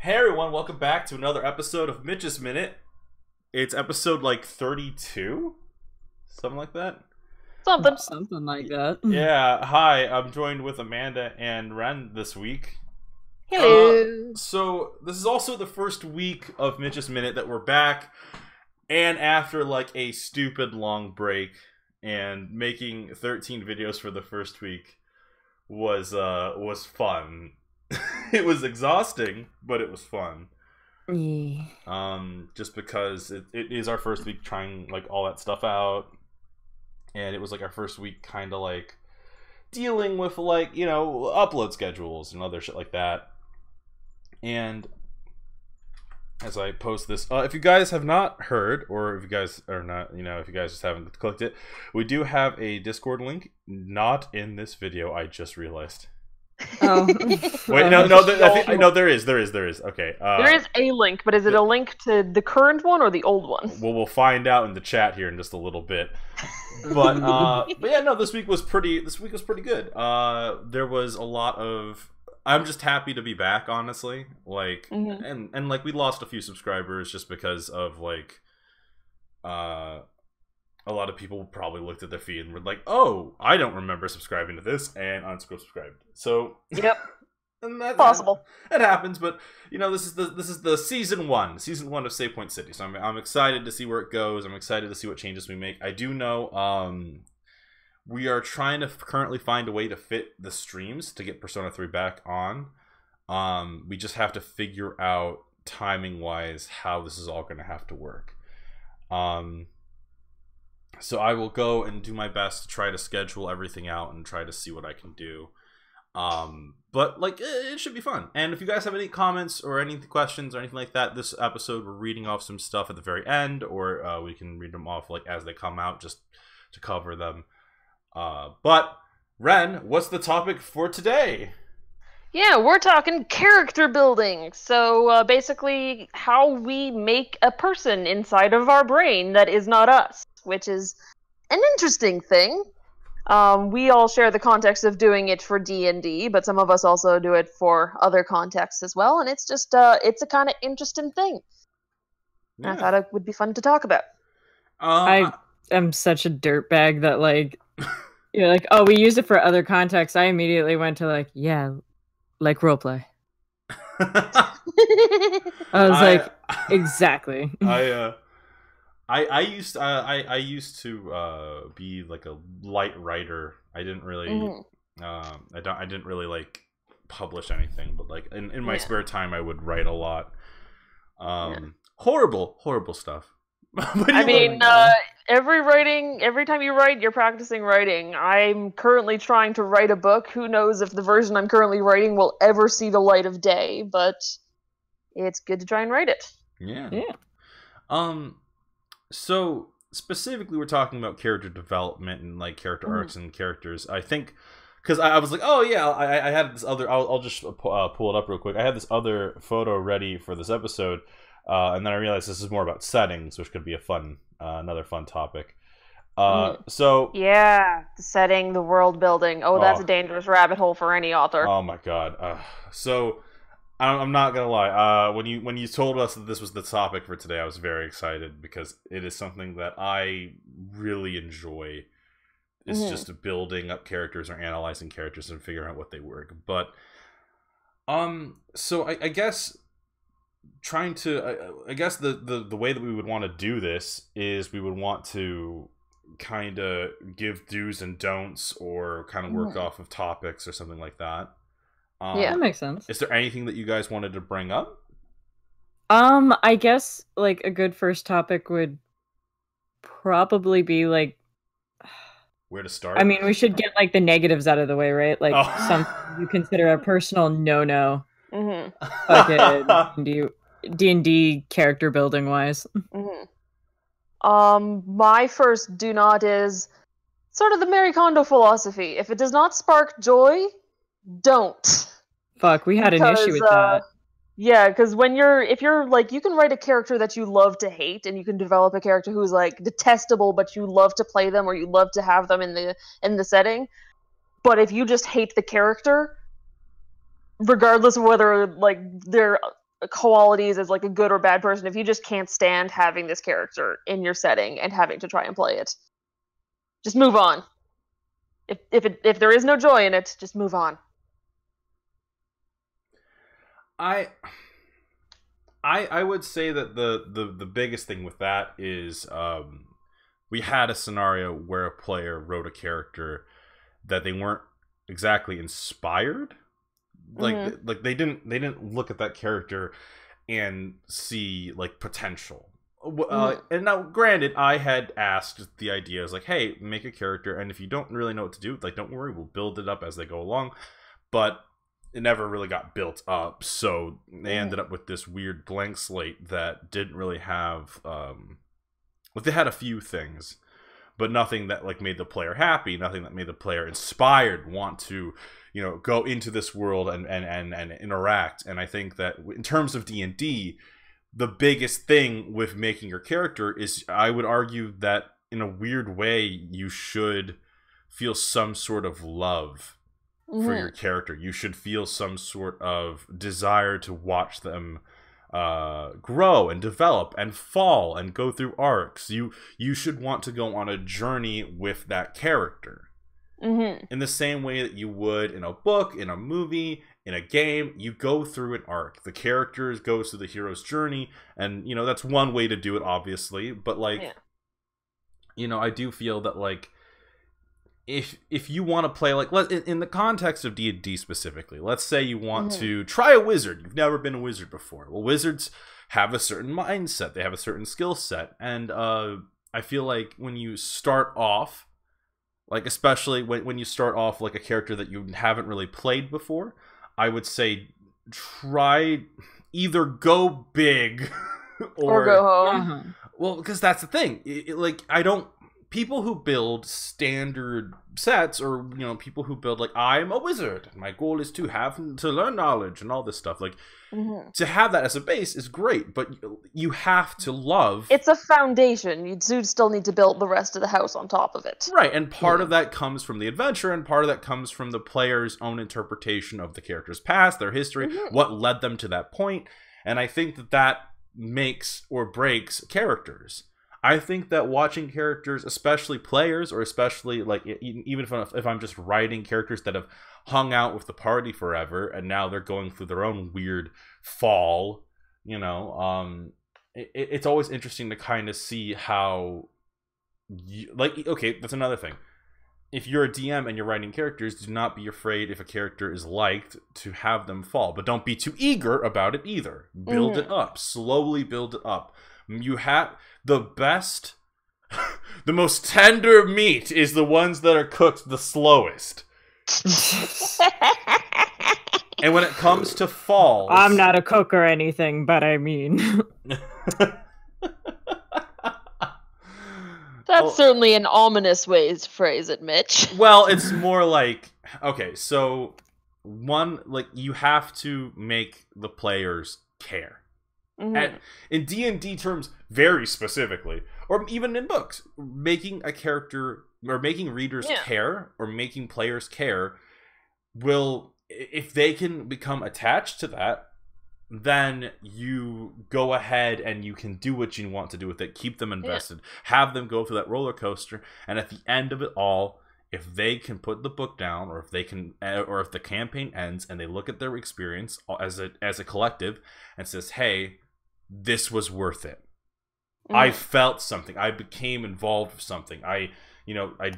Hey everyone, welcome back to another episode of Mitch's Minute. It's episode like 32? Something like that? Something like that. Yeah, hi, I'm joined with Amanda and Ren this week. Hello. So, this is also the first week of Mitch's Minute that we're back, and after like a stupid long break, and making 13 videos for the first week was fun. It was exhausting, but it was fun. Yeah. Just because it is our first week trying like all that stuff out, and it was like our first week kind of like dealing with like, you know, upload schedules and other shit like that. And as I post this, if you guys have not heard, or if you guys are not, you know, if you guys just haven't clicked it, we do have a Discord link, not in this video, I just realized. Oh. Wait, no, there is. Okay. There is a link, but is it a link to the current one or the old one? Well, we'll find out in the chat here in just a little bit. But yeah, no, this week was pretty good. There was a lot of. I'm just happy to be back, honestly. Like, and like we lost a few subscribers just because of like, a lot of people probably looked at their feed and were like, "Oh, I don't remember subscribing to this," and unsubscribed. So, yep, and that's possible. It happens, but you know, this is the season one of Save Point City. So I'm excited to see where it goes. I'm excited to see what changes we make. I do know we are trying to currently find a way to fit the streams to get Persona 3 back on. We just have to figure out timing wise how this is all going to have to work. So I will go and do my best to try to schedule everything out and try to see what I can do. But like it should be fun. And if you guys have any comments or any questions or anything like that, this episode we're reading off some stuff at the very end, or we can read them off like as they come out just to cover them. But Ren, what's the topic for today? Yeah, we're talking character building. So basically how we make a person inside of our brain that is not us, which is an interesting thing. We all share the context of doing it for D&D, but some of us also do it for other contexts as well, and it's just it's a kind of interesting thing. Yeah. I thought it would be fun to talk about. I am such a dirtbag that like you're like, oh, we use it for other contexts. I immediately went to like, yeah, like roleplay. I was like, exactly. I used to be like a light writer. I didn't really I didn't really like publish anything, but like in my spare time I would write a lot. Horrible stuff. I mean, every time you write, you're practicing writing. I'm currently trying to write a book. Who knows if the version I'm currently writing will ever see the light of day, but it's good to try and write it. Yeah. So specifically, we're talking about character development and like character arcs and characters. I think because I was like, oh yeah, I had this other. I'll just pull it up real quick. I had this other photo ready for this episode, and then I realized this is more about settings, which could be a fun, another fun topic. So yeah, the setting, the world building. Oh, that's a dangerous rabbit hole for any author. Oh my god. So. I'm not gonna lie. When you told us that this was the topic for today, I was very excited because it is something that I really enjoy. It's just building up characters or analyzing characters and figuring out what they work. But so I guess trying to I guess the way that we would want to do this is we would want to kind of give do's and don'ts or kind of work off of topics or something like that. Yeah, that makes sense. Is there anything that you guys wanted to bring up? I guess like a good first topic would probably be like where to start. I mean, we should get like the negatives out of the way, right? Like something you consider a personal no-no. Like D&D character building wise. My first do not is sort of the Marie Kondo philosophy. If it does not spark joy, don't. Fuck, we had an issue with that. Yeah, because if you're like, you can write a character that you love to hate, and you can develop a character who's like detestable, but you love to play them or you love to have them in the setting. But if you just hate the character, regardless of whether like they're qualities as like a good or bad person. If you just can't stand having this character in your setting and having to try and play it, just move on. If there is no joy in it, just move on. I would say that the biggest thing with that is we had a scenario where a player wrote a character that they weren't exactly inspired. Like they didn't look at that character and see like potential. And now, granted, I had asked the idea, I was like, hey, make a character, and if you don't really know what to do, like, don't worry, we'll build it up as they go along. But it never really got built up, so they ended up with this weird blank slate that didn't really have they had a few things, but nothing that like made the player happy, nothing that made the player inspired, want to, you know, go into this world and interact. And I think that in terms of D&D, the biggest thing with making your character is, I would argue that in a weird way, you should feel some sort of love for your character. You should feel some sort of desire to watch them grow and develop and fall and go through arcs. You should want to go on a journey with that character. In the same way that you would in a book, in a movie, in a game. You go through an arc. The characters goes through the hero's journey, and you know that's one way to do it, obviously. But like, you know, I do feel that like, if you want to play like, in the context of D&D specifically, let's say you want to try a wizard. You've never been a wizard before. Well, wizards have a certain mindset. They have a certain skill set, and I feel like when you start off, like especially when you start off like a character that you haven't really played before, I would say try either go big or go home. Well, because that's the thing. People who build standard sets, or you know, people who build like, I'm a wizard, my goal is to learn knowledge and all this stuff, like to have that as a base is great, but you have to love, it's a foundation. You do still need to build the rest of the house on top of it, right? And part of that comes from the adventure, and part of that comes from the player's own interpretation of the character's past, their history, what led them to that point. And I think that makes or breaks characters. I think that watching characters, especially players, or especially like even if I'm just writing characters that have hung out with the party forever and now they're going through their own weird fall, you know, it's always interesting to kind of see how, okay, that's another thing. If you're a DM and you're writing characters, do not be afraid if a character is liked to have them fall, but don't be too eager about it either. Build it up, slowly build it up. You have the best, the most tender meat is the ones that are cooked the slowest. And when it comes to falls, I'm not a cook or anything, but I mean, that's certainly an ominous way to phrase it, Mitch. Well, it's more like, okay, so one, like, you have to make the players care. And in D&D terms, very specifically, or even in books, making a character or making readers care or making players care will, if they can become attached to that, then you go ahead and you can do what you want to do with it. Keep them invested, have them go through that roller coaster, and at the end of it all, if they can put the book down, or if they can, or if the campaign ends and they look at their experience as a collective and says, hey, this was worth it. I felt something. I became involved with something. I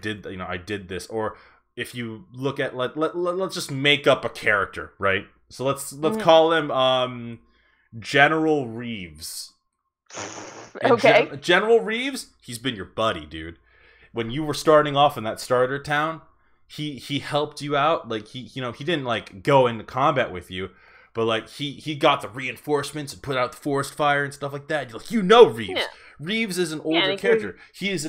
did this. Or if you look at, let's just make up a character, right? So let's call him General Reeves. Okay. General Reeves, he's been your buddy, dude. When you were starting off in that starter town, he helped you out. Like he didn't like go into combat with you, but like he got the reinforcements and put out the forest fire and stuff like that. You're like, Reeves. Yeah. Reeves is an older character. He is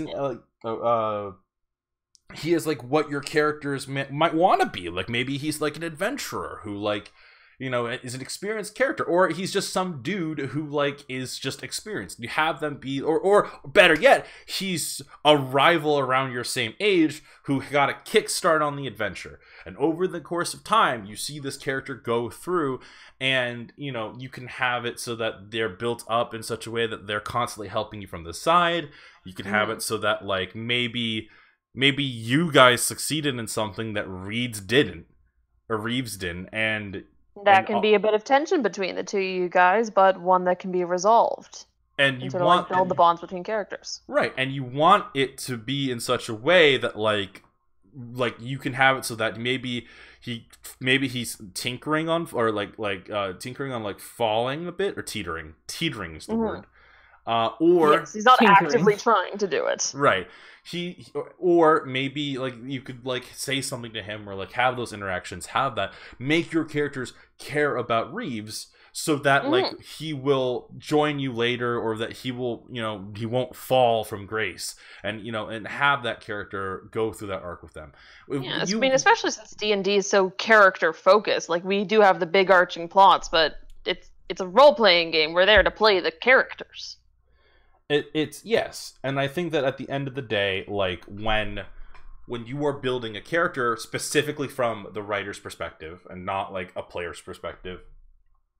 he is like what your characters might want to be. Like maybe he's like an adventurer who like is an experienced character, or he's just some dude who like is just experienced. You have them be, or better yet, he's a rival around your same age who got a kickstart on the adventure, and over the course of time you see this character go through, and you can have it so that they're built up in such a way that they're constantly helping you from the side. You can have it so that like maybe you guys succeeded in something that Reeves didn't, and that can be a bit of tension between the two of you guys, but one that can be resolved. And you sort of like build the bonds between characters. Right, and you want it to be in such a way that like you can have it so that maybe he's tinkering on, or tinkering on like falling a bit, or teetering is the word. Or yes, he's not actively trying to do it. Right. Or maybe like you could like say something to him, or like have those interactions, make your characters care about Reeves, so that like he will join you later, or that he will, he won't fall from grace, and and have that character go through that arc with them. Yeah, I mean, especially since D&D is so character focused. Like, we do have the big arching plots, but it's a role playing game. We're there to play the characters. It's yes, and I think that at the end of the day, like when you are building a character specifically from the writer's perspective and not like a player's perspective,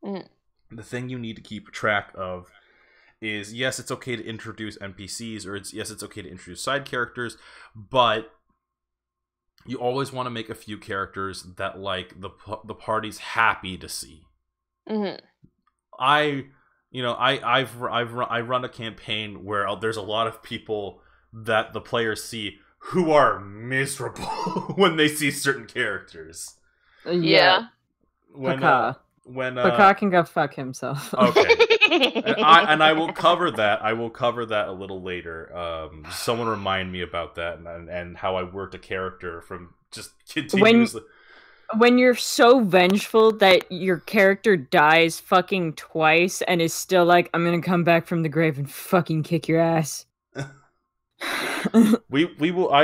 the thing you need to keep track of is, yes, it's okay to introduce NPCs, or it's okay to introduce side characters, but you always want to make a few characters that like the party's happy to see. I run a campaign where there's a lot of people that the players see who are miserable when they see certain characters. Yeah. When Paka can go fuck himself. Okay. and I will cover that. I will cover that a little later. Someone remind me about that, and how I worked a character from just continuously. When you're so vengeful that your character dies fucking twice and is still like, I'm gonna come back from the grave and fucking kick your ass. I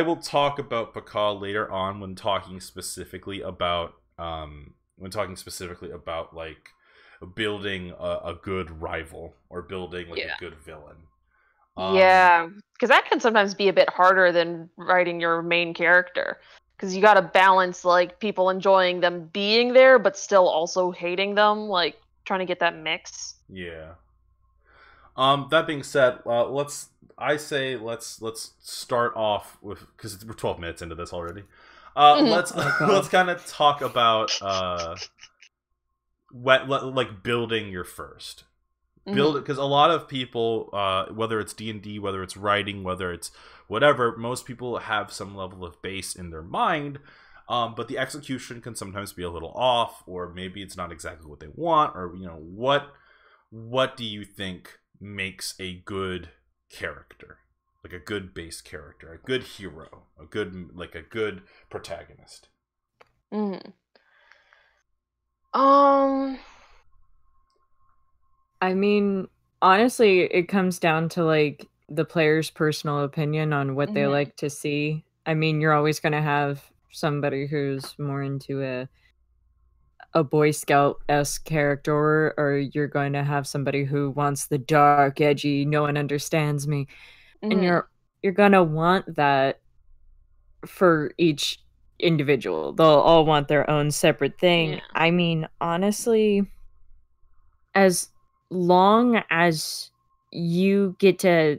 will talk about Paka later on when talking specifically about like building a good rival, or building like a good villain. Yeah, because that can sometimes be a bit harder than writing your main character. Because you gotta balance, like, people enjoying them being there, but still also hating them, like, trying to get that mix. Yeah. That being said, let's start off with, because we're 12 minutes into this already. Let's kind of talk about like building your first. Build it, because a lot of people, whether it's D&D, whether it's writing, whether it's whatever, most people have some level of base in their mind, but the execution can sometimes be a little off, or maybe it's not exactly what they want, or what do you think makes a good character, like a good base character, a good hero, a good protagonist? I mean, honestly, it comes down to like the player's personal opinion on what they like to see. I mean, you're always going to have somebody who's more into a Boy Scout-esque character, or you're going to have somebody who wants the dark, edgy, no one understands me. And you're going to want that for each individual. They'll all want their own separate thing. Yeah. I mean, honestly, as long as you get to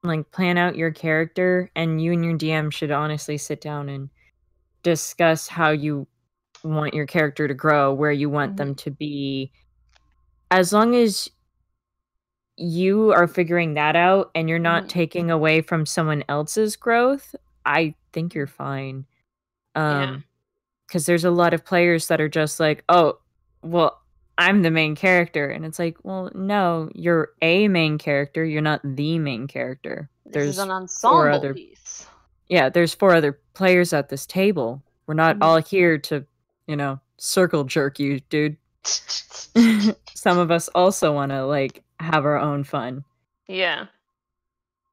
like plan out your character, and you and your DM should honestly sit down and discuss how you want your character to grow, where you want them to be. As long as you are figuring that out and you're not taking away from someone else's growth, I think you're fine. Because there's a lot of players that are just like, oh, well, I'm the main character. And it's like, well, no, you're a main character. You're not the main character. This is an ensemble piece. Yeah, there's 4 other players at this table. We're not all here to, circle jerk you, dude. Some of us also want to, like, have our own fun. Yeah.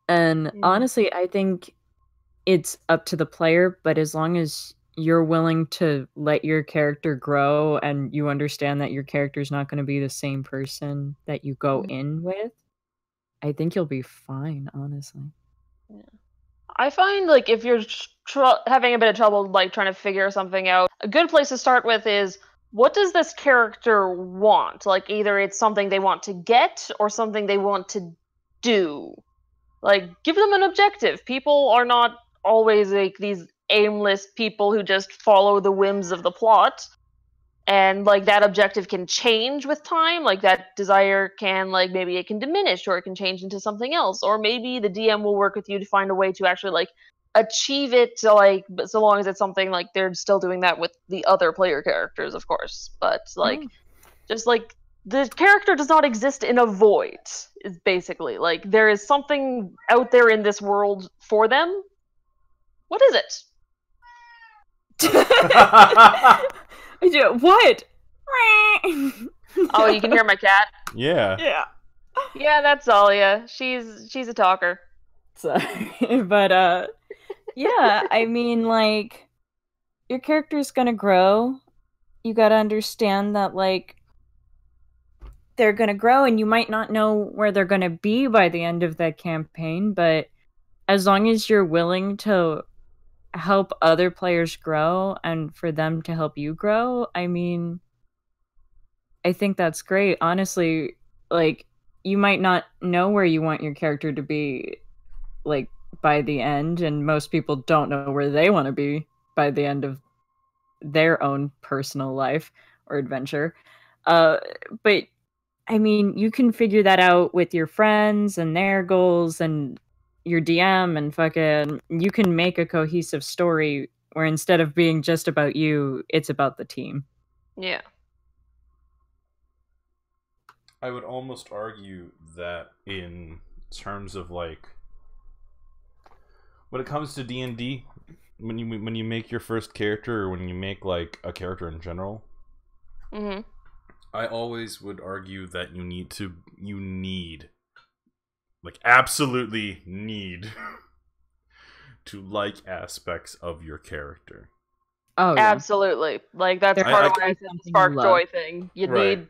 And honestly, I think it's up to the player, but as long as you're willing to let your character grow and you understand that your character's not going to be the same person that you go in with, I think you'll be fine, honestly. Yeah. I find, like, if you're having a bit of trouble, like, trying to figure something out, a good place to start with is, what does this character want? Like, either it's something they want to get or something they want to do. Like, give them an objective. People are not always, like, these aimless people who just follow the whims of the plot. And, like, that objective can change with time. Like, that desire can, like, maybe it can diminish or it can change into something else. Or maybe the DM will work with you to find a way to actually, like, achieve it, to, like, but so long as it's something, like, they're still doing that with the other player characters, of course. But, like, just, like, the character does not exist in a void, is basically. Like, there is something out there in this world for them. What is it? What? Oh, you can hear my cat? Yeah. Yeah. Yeah, that's Zalia. She's a talker. Sorry. But, yeah, I mean, like, your character's gonna grow. You gotta understand that, like, they're gonna grow and you might not know where they're gonna be by the end of that campaign, but as long as you're willing to help other players grow and for them to help you grow, I mean, I think that's great. Honestly, like, you might not know where you want your character to be, like, by the end, and most people don't know where they want to be by the end of their own personal life or adventure. But I mean, you can figure that out with your friends and their goals and your DM, and fucking you can make a cohesive story where instead of being just about you, it's about the team. Yeah. I would almost argue that in terms of, like, when it comes to D&D, when you make your first character, or when you make, like, a character in general, I always would argue that you need, like, absolutely need to like aspects of your character. Oh, yeah. Absolutely. Like, that's part of why I said the spark love. joy thing. You need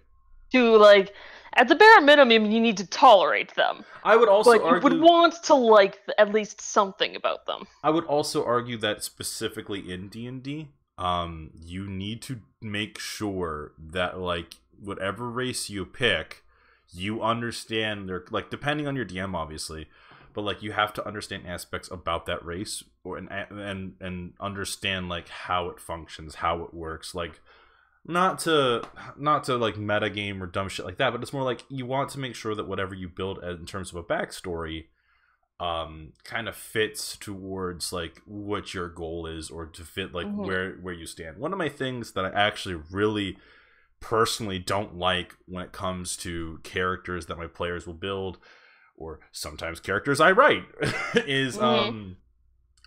to, like, at the bare minimum, you need to tolerate them. I would also but argue... you would want to like at least something about them. I would also argue that specifically in D&D, you need to make sure that, like, whatever race you pick, you understand their, like, depending on your DM, obviously, but, like, you have to understand aspects about that race, or and understand, like, how it functions, how it works, like, not to like metagame or dumb shit like that, but it's more like you want to make sure that whatever you build in terms of a backstory kind of fits towards, like, what your goal is, or to fit, like, where you stand. One of my things that I actually really personally don't like when it comes to characters that my players will build, or sometimes characters I write, is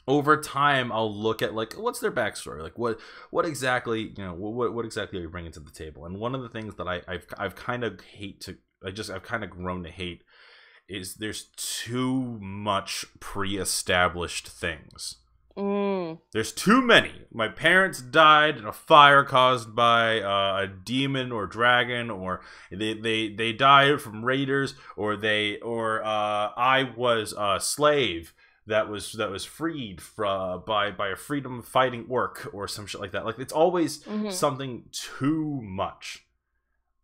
over time I'll look at, like, what's their backstory, like what exactly, you know, what exactly are you bringing to the table. And one of the things that I've kind of grown to hate is there's too much pre-established things. There's too many. My parents died in a fire caused by a demon or dragon, or they died from raiders, or I was a slave that was freed by a freedom fighting orc, or some shit like that. Like, it's always something too much.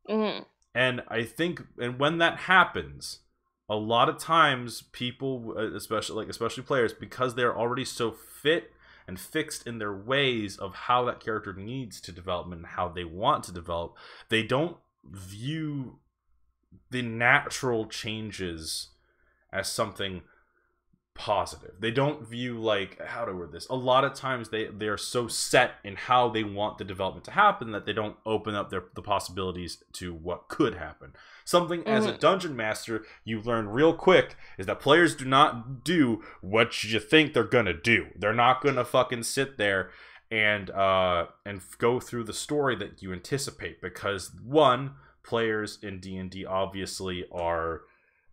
And I think, and when that happens, a lot of times people, especially players, because they're already so fit and fixed in their ways of how that character needs to develop and how they want to develop, they don't view the natural changes as something positive. They don't view, like, how to word this, a lot of times they're so set in how they want the development to happen that they don't open up the possibilities to what could happen. Something as a dungeon master you learn real quick is that players do not do what you think they're gonna do. They're not gonna fucking sit there and go through the story that you anticipate, because one, players in D&D obviously are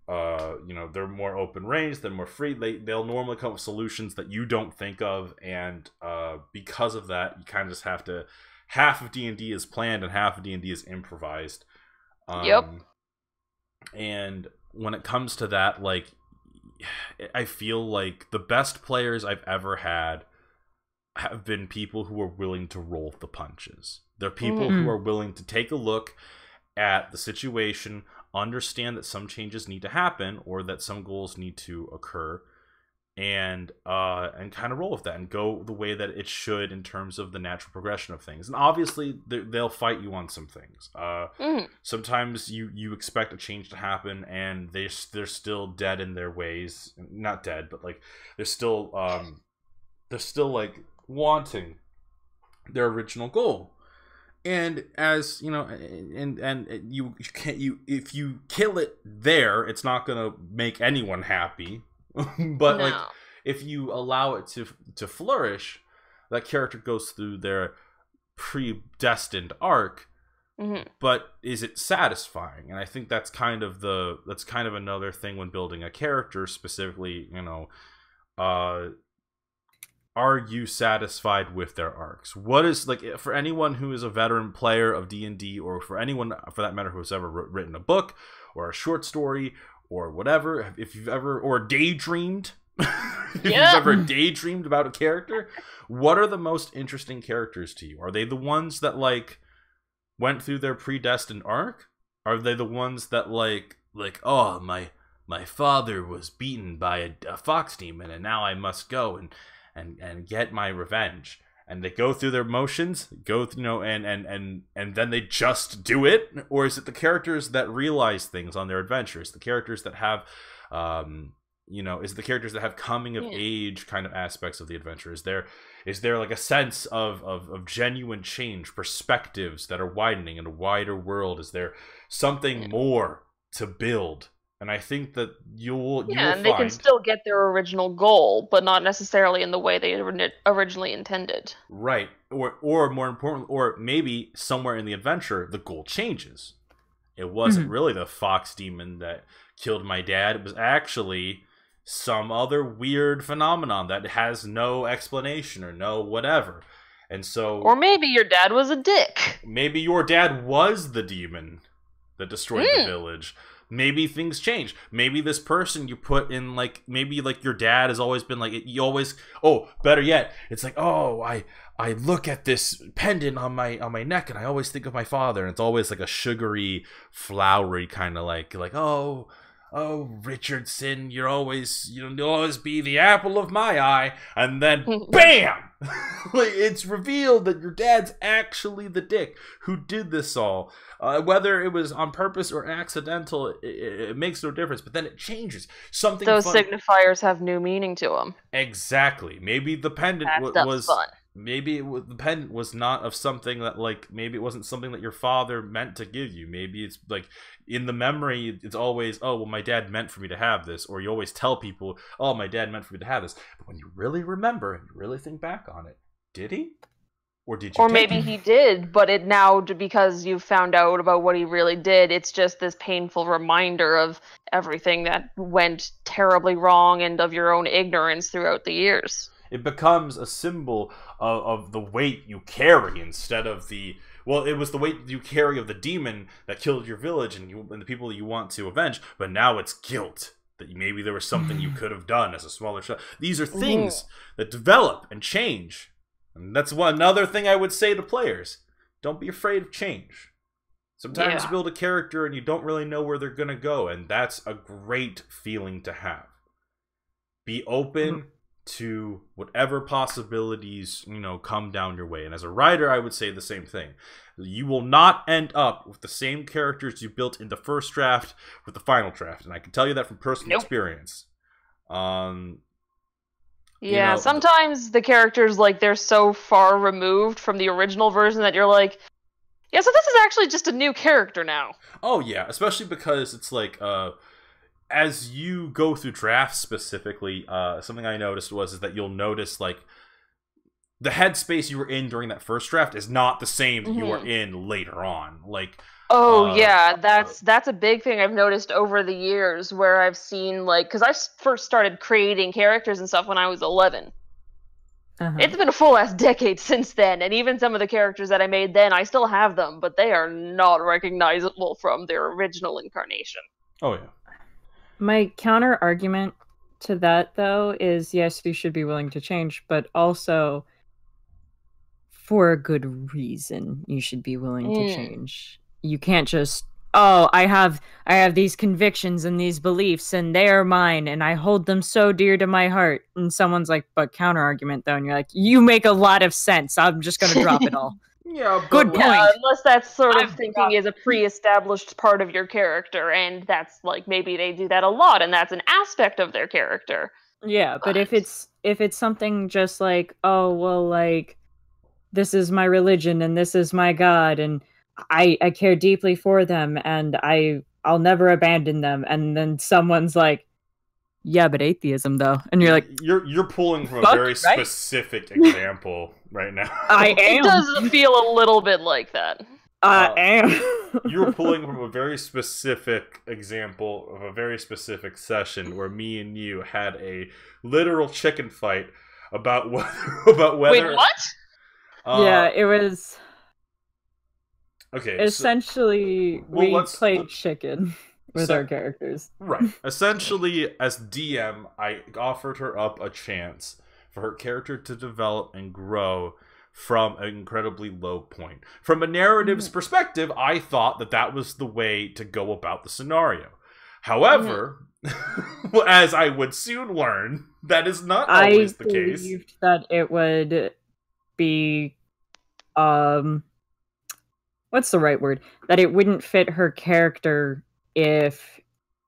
they're more open range, they're more free. They'll normally come up with solutions that you don't think of, and because of that, you kind of just have to. Half of D&D is planned, and half of D&D is improvised. Yep. And when it comes to that, like, I feel like the best players I've ever had have been people who are willing to roll the punches. They're people who are willing to take a look at the situation, understand that some changes need to happen or that some goals need to occur, and kind of roll with that and go the way that it should in terms of the natural progression of things. And obviously they'll fight you on some things. Sometimes you expect a change to happen and they're still dead in their ways. Not dead, but like they're still like wanting their original goal. And as you know, and you can't, if you kill it there, it's not gonna make anyone happy. But No. like if you allow it to flourish, that character goes through their predestined arc. But is it satisfying? And I think that's kind of another thing when building a character, specifically, are you satisfied with their arcs? What is, like, for anyone who is a veteran player of D&D, or for anyone for that matter who has ever written a book or a short story or whatever, if you've ever, or daydreamed, if you've ever daydreamed about a character, what are the most interesting characters to you? Are they the ones that, like, went through their predestined arc? Are they the ones that, like oh, my father was beaten by a fox demon and now I must go and get my revenge? And they go through their motions, and then they just do it? Or is it the characters that realize things on their adventures? The characters that have, is it the characters that have coming of age kind of aspects of the adventure? Is there like a sense of genuine change, perspectives that are widening in a wider world? Is there something more to build? And I think that you'll and they find, can still get their original goal, but not necessarily in the way they originally intended. Right. Or more important, or maybe somewhere in the adventure, the goal changes. It wasn't really the fox demon that killed my dad. It was actually some other weird phenomenon that has no explanation or no whatever. And so... Or maybe your dad was a dick. Maybe your dad was the demon that destroyed the village. Maybe things change. Maybe this person you put in, like, maybe like your dad has always been like, you always, better yet, it's like, I look at this pendant on my neck and I always think of my father, and it's always like a sugary, flowery kind of like, Richardson, you'll always be the apple of my eye, and then BAM! Like, it's revealed that your dad's actually the dick who did this all. Whether it was on purpose or accidental, it makes no difference. But then it changes. Those signifiers have new meaning to them. Exactly. Maybe the pendant was fun. Maybe the pendant was not of something that, like, maybe it wasn't something that your father meant to give you. Maybe it's like in the memory, it's always, my dad meant for me to have this. Or you always tell people, my dad meant for me to have this. But when you really remember and you really think back on it, did he? Or did you? Or maybe he did, but it now, because you found out about what he really did, it's just this painful reminder of everything that went terribly wrong and of your own ignorance throughout the years. It becomes a symbol of the weight you carry instead of it was the weight you carry of the demon that killed your village and the people that you want to avenge, but now it's guilt that maybe there was something you could have done as a smaller child. These are things that develop and change. And that's another thing I would say to players. Don't be afraid of change. Sometimes you build a character and you don't really know where they're going to go, and that's a great feeling to have. Be open to whatever possibilities, come down your way. And as a writer, I would say the same thing. You will not end up with the same characters you built in the first draft with the final draft. And I can tell you that from personal experience. Sometimes the characters, like, they're so far removed from the original version that you're like, so this is actually just a new character now. Oh, yeah, especially because it's like, as you go through drafts specifically, something I noticed is that you'll notice, like, the headspace you were in during that first draft is not the same you are in later on. Like, Oh yeah, that's a big thing I've noticed over the years where I've seen like because first started creating characters and stuff when I was 11. It's been a full ass decade since then, and even some of the characters that I made then, I still have them, but they are not recognizable from their original incarnation. Oh yeah. My counter argument to that, though, is yes, you should be willing to change, but also for a good reason, you should be willing to change. You can't just, oh, I have these convictions and these beliefs, and they are mine, and I hold them so dear to my heart. And someone's like, but counter argument, though, and you're like, you make a lot of sense. I'm just gonna drop it all. Yeah, good point. Unless that sort of thinking is a pre-established part of your character, and that's like maybe they do that a lot, and that's an aspect of their character. Yeah, but if it's something just like, oh well, like this is my religion and this is my God, and I care deeply for them, and I'll never abandon them, and then someone's like, yeah, but atheism though, and you're like, you're pulling from a very specific example right now. I am. It does feel a little bit like that. I am. You're pulling from a very specific example of a very specific session where me and you had a literal chicken fight about whether. Wait, what? Yeah, it was. Okay. Essentially, we played chicken with our characters. Right. Essentially, as DM, I offered her up a chance for her character to develop and grow from an incredibly low point. From a narrative's perspective, I thought that was the way to go about the scenario. However, as I would soon learn, that is not always the case. I believed that it would be, what's the right word? That it wouldn't fit her character if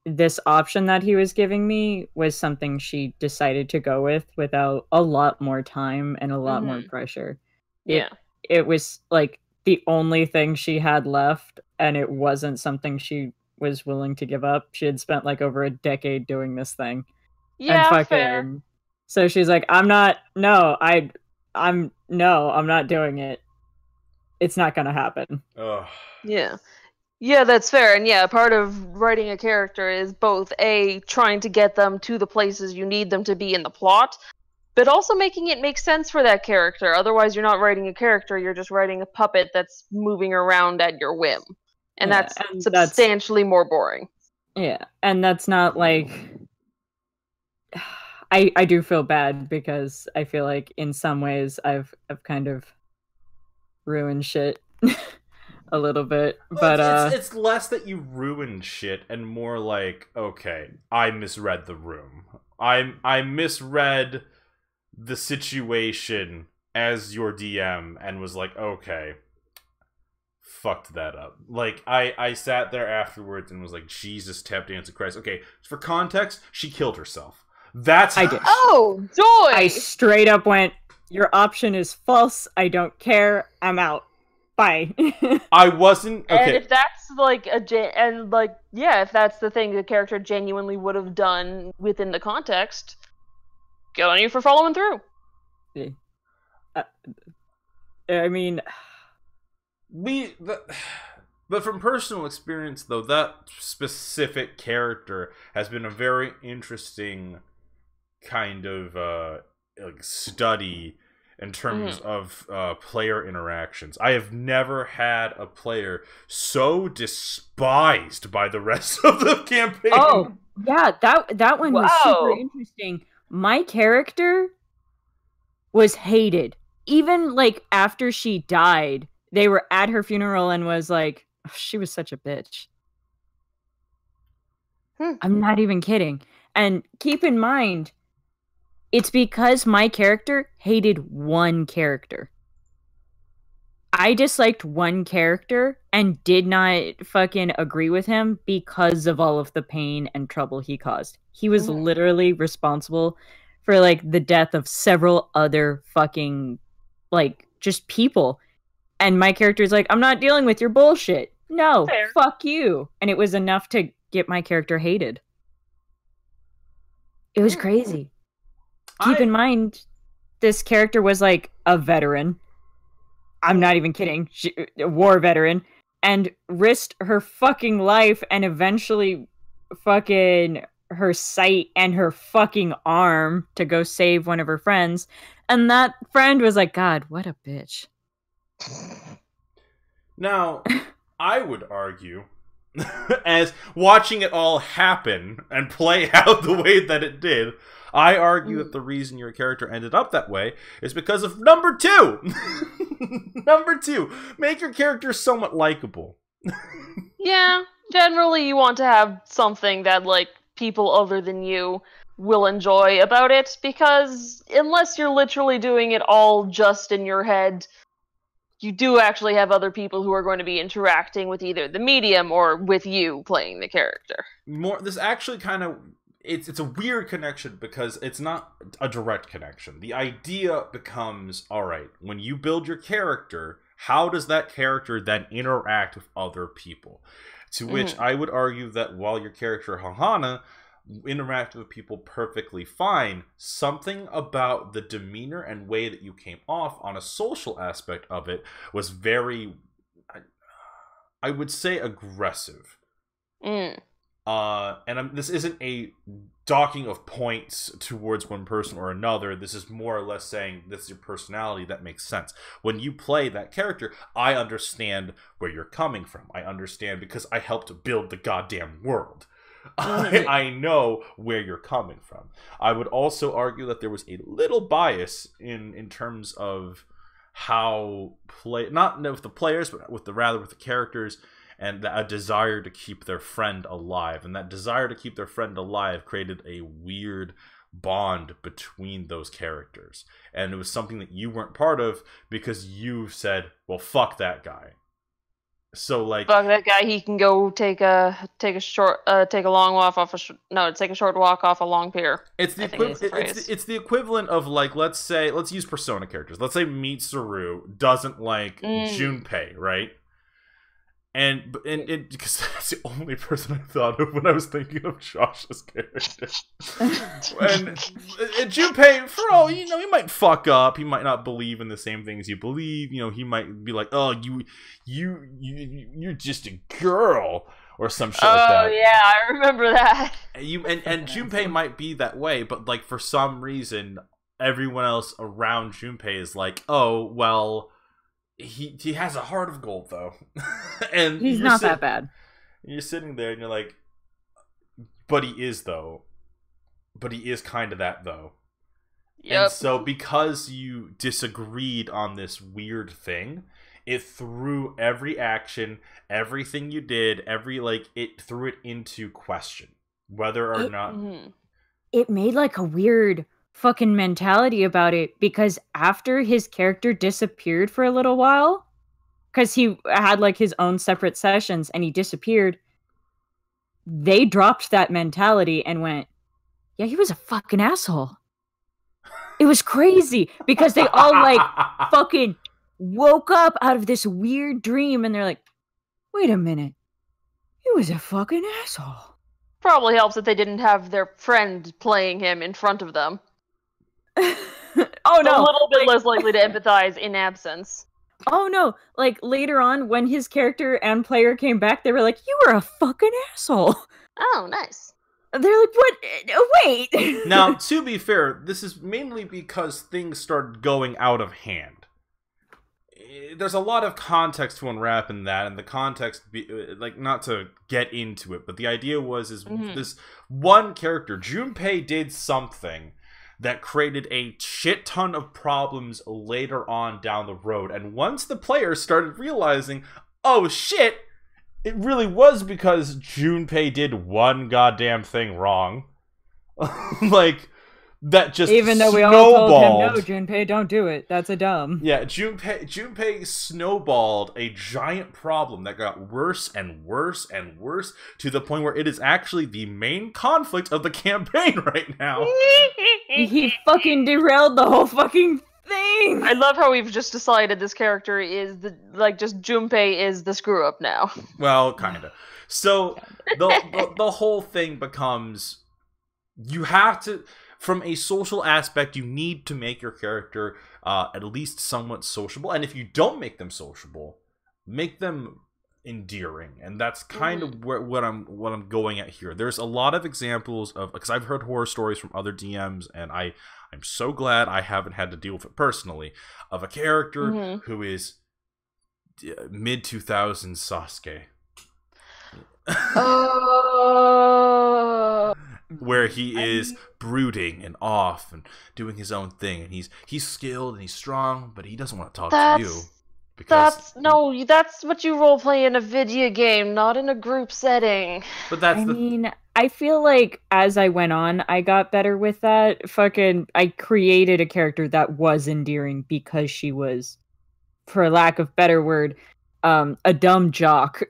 this option that he was giving me was something she decided to go with without a lot more time and a lot more pressure. It was like the only thing she had left, and it wasn't something she was willing to give up. She had spent like over a decade doing this thing. Yeah, fair. So she's like, I'm not doing it. It's not gonna happen. Ugh. Yeah, that's fair. And yeah, part of writing a character is both trying to get them to the places you need them to be in the plot, but also making it make sense for that character. Otherwise, you're not writing a character, you're just writing a puppet that's moving around at your whim. And that's substantially more boring. Yeah, and that's not like... I do feel bad because I feel like in some ways I've kind of ruined shit a little bit. But it's less that you ruined shit and more like, okay, I misread the room. I misread the situation as your DM and was like, okay, fucked that up. Like, I sat there afterwards and was like, Jesus, tap dance of Christ. Okay, for context, she killed herself. That's I did. Oh, joy! I straight up went, your option is false. I don't care. I'm out. Bye. I wasn't okay. And if that's like if that's the thing the character genuinely would have done within the context, good on you for following through. I mean, but from personal experience, though, that specific character has been a very interesting kind of like study in terms of player interactions. I have never had a player so despised by the rest of the campaign. Oh, yeah, that one was super interesting. My character was hated. Even like after she died, they were at her funeral and was like, oh, she was such a bitch. I'm not even kidding. And keep in mind, it's because my character hated one character. I disliked one character and did not fucking agree with him because of all of the pain and trouble he caused. He was literally responsible for like the death of several other fucking like just people. And my character's like, I'm not dealing with your bullshit. No, fuck you. And it was enough to get my character hated. It was crazy. Keep in mind, this character was like a veteran. I'm not even kidding. A war veteran. and risked her fucking life and eventually fucking her sight and her fucking arm to go save one of her friends. And that friend was like, God, what a bitch. Now, I would argue, as watching it all happen and play out the way that it did, I argue that the reason your character ended up that way is because of number 2. Number 2, make your character somewhat likable. Yeah, generally you want to have something that, like, people other than you will enjoy about it, because unless you're literally doing it all just in your head, you do actually have other people who are going to be interacting with either the medium or with you playing the character. This actually kind of... It's a weird connection because it's not a direct connection. The idea becomes, alright, when you build your character, how does that character then interact with other people? To which I would argue that while your character Hahana interacted with people perfectly fine, something about the demeanor and way that you came off on a social aspect of it was very, I would say, aggressive. This isn't a docking of points towards one person or another. This is more or less saying this is your personality that makes sense. When you play that character, I understand where you're coming from. I understand because I helped build the goddamn world. I know where you're coming from. I would also argue that there was a little bias in terms of how not with the players, but with the characters, and a desire to keep their friend alive. And that desire to keep their friend alive created a weird bond between those characters. And it was something that you weren't part of because you said, well, fuck that guy. So, like, fuck that guy, he can go take a short walk off a long pier. It's the equivalent of, like, let's use Persona characters. Let's say Mitsuru doesn't like Junpei, right? And because that's the only person I thought of when I was thinking of Josh's character. and Junpei, for all he might fuck up. He might not believe in the same things you believe. He might be like, "Oh, you're just a girl," or some shit like that. Oh yeah, I remember that. And Junpei might be that way, but like for some reason, everyone else around Junpei is like, "Oh, well." He has a heart of gold, though. And he's not that bad. You're sitting there and you're like, but he is, though. But he is kind of that, though. Yep. And so because you disagreed on this weird thing, it threw every action, everything you did, it threw it into question. Whether or not... It made, like, a weird... fucking mentality about it, because after his character disappeared for a little while, because he had like his own separate sessions and he disappeared, they dropped that mentality and went, yeah, he was a fucking asshole. It was crazy because they all like fucking woke up out of this weird dream and they're like, wait a minute, he was a fucking asshole. Probably helps that they didn't have their friend playing him in front of them. Oh no, a little bit less likely to empathize in absence. Oh no, like later on when his character and player came back, they were like, you were a fucking asshole. Oh, nice. They're like, what? Wait. Now, to be fair, this is mainly because things started going out of hand. There's a lot of context to unwrap in that, and the context, not to get into it, but the idea was this one character, Junpei, did something that created a shit ton of problems later on down the road. And once the players started realizing, oh shit, it really was because Junpei did one goddamn thing wrong. Like, that just even though we all told him, no, Junpei, don't do it. That's a dumb. Yeah, Junpei snowballed a giant problem that got worse and worse and worse to the point where it is actually the main conflict of the campaign right now. He fucking derailed the whole fucking thing. I love how we've just decided this character is just Junpei is the screw up now. Well, kinda. So the whole thing becomes, you have to, from a social aspect, you need to make your character at least somewhat sociable. And if you don't make them sociable, make them endearing, and that's kind of what I'm going at here. There's a lot of examples of, because I've heard horror stories from other DMs, and I'm so glad I haven't had to deal with it personally, of a character who is mid 2000s Sasuke. Where he is brooding and off and doing his own thing, and he's skilled and he's strong, but he doesn't want to talk to you. That's what you roleplay in a video game, not in a group setting. But I mean, I feel like as I went on, I got better with that. I created a character that was endearing because she was, for lack of better word, a dumb jock.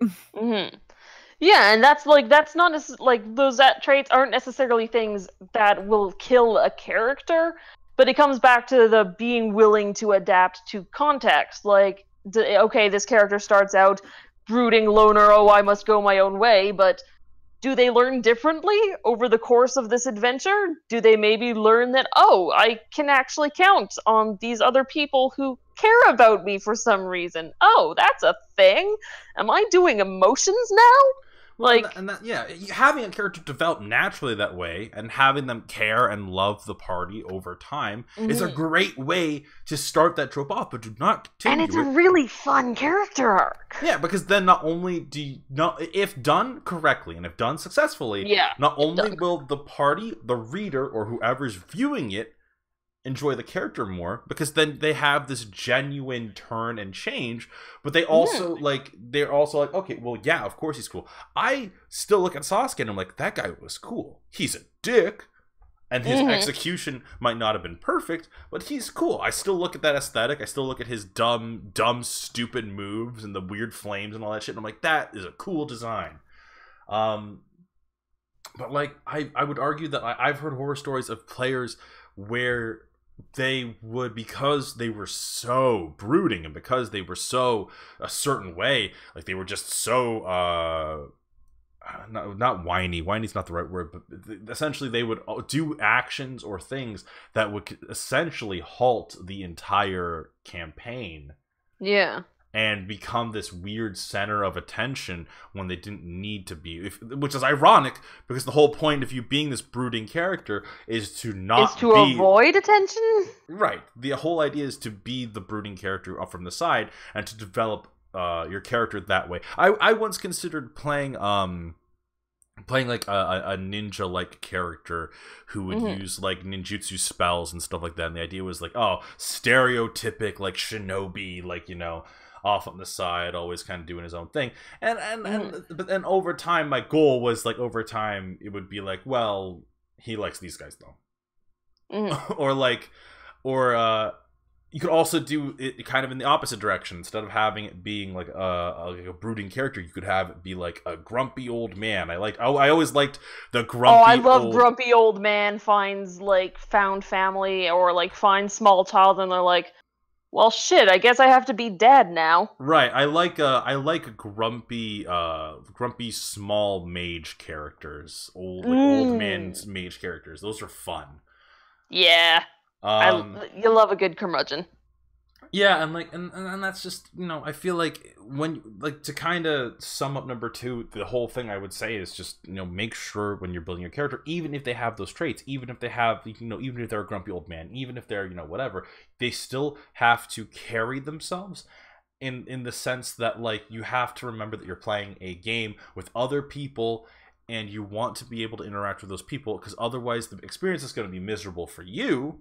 Yeah, and that's not like those traits aren't necessarily things that will kill a character, but it comes back to the being willing to adapt to context. Like, okay, this character starts out brooding loner, oh, I must go my own way, but do they learn differently over the course of this adventure? Do they maybe learn that, oh, I can actually count on these other people who care about me for some reason? Oh, that's a thing? Am I doing emotions now? Well, having a character develop naturally that way and having them care and love the party over time is a great way to start that trope off, but do not continue. And it's a really fun character arc. Yeah, because then not only if done correctly and if done successfully, not only will the party, the reader, or whoever's viewing it enjoy the character more, because then they have this genuine turn and change, but they also they're also like, okay, well, yeah, of course he's cool. I still look at Sasuke and I'm like, that guy was cool. He's a dick, and his execution might not have been perfect, but he's cool. I still look at that aesthetic. I still look at his dumb, stupid moves and the weird flames and all that shit, and I'm like, that is a cool design. But like, I would argue that I've heard horror stories of players where they would, because they were so brooding and because they were so a certain way, like they were just so not whiny's not the right word, but essentially they would do actions or things that would essentially halt the entire campaign and become this weird center of attention when they didn't need to be, which is ironic, because the whole point of you being this brooding character is to avoid attention. Right. The whole idea is to be the brooding character up from the side and to develop your character that way. I once considered playing like a ninja-like character who would use like ninjutsu spells and stuff like that, and the idea was like, oh, stereotypic like shinobi, like, you know, off on the side, always kind of doing his own thing, but then over time, my goal was like, over time it would be like, well, he likes these guys though, or you could also do it kind of in the opposite direction. Instead of having it being like a brooding character, you could have it be like a grumpy old man. I always liked the grumpy. Oh, I love grumpy old man finds like found family or like finds small child, and they're like, well, shit, I guess I have to be dead now. Right. I like grumpy small mage characters, old man mage characters. Those are fun. Yeah. You love a good curmudgeon. Yeah, and that's just, you know, I feel like when, like, to kind of sum up number 2, the whole thing I would say is just, you know, make sure when you're building your character, even if they have those traits, even if they have, you know, even if they're a grumpy old man, even if they're, you know, whatever, they still have to carry themselves in the sense that, like, you have to remember that you're playing a game with other people, and you want to be able to interact with those people, because otherwise the experience is going to be miserable for you.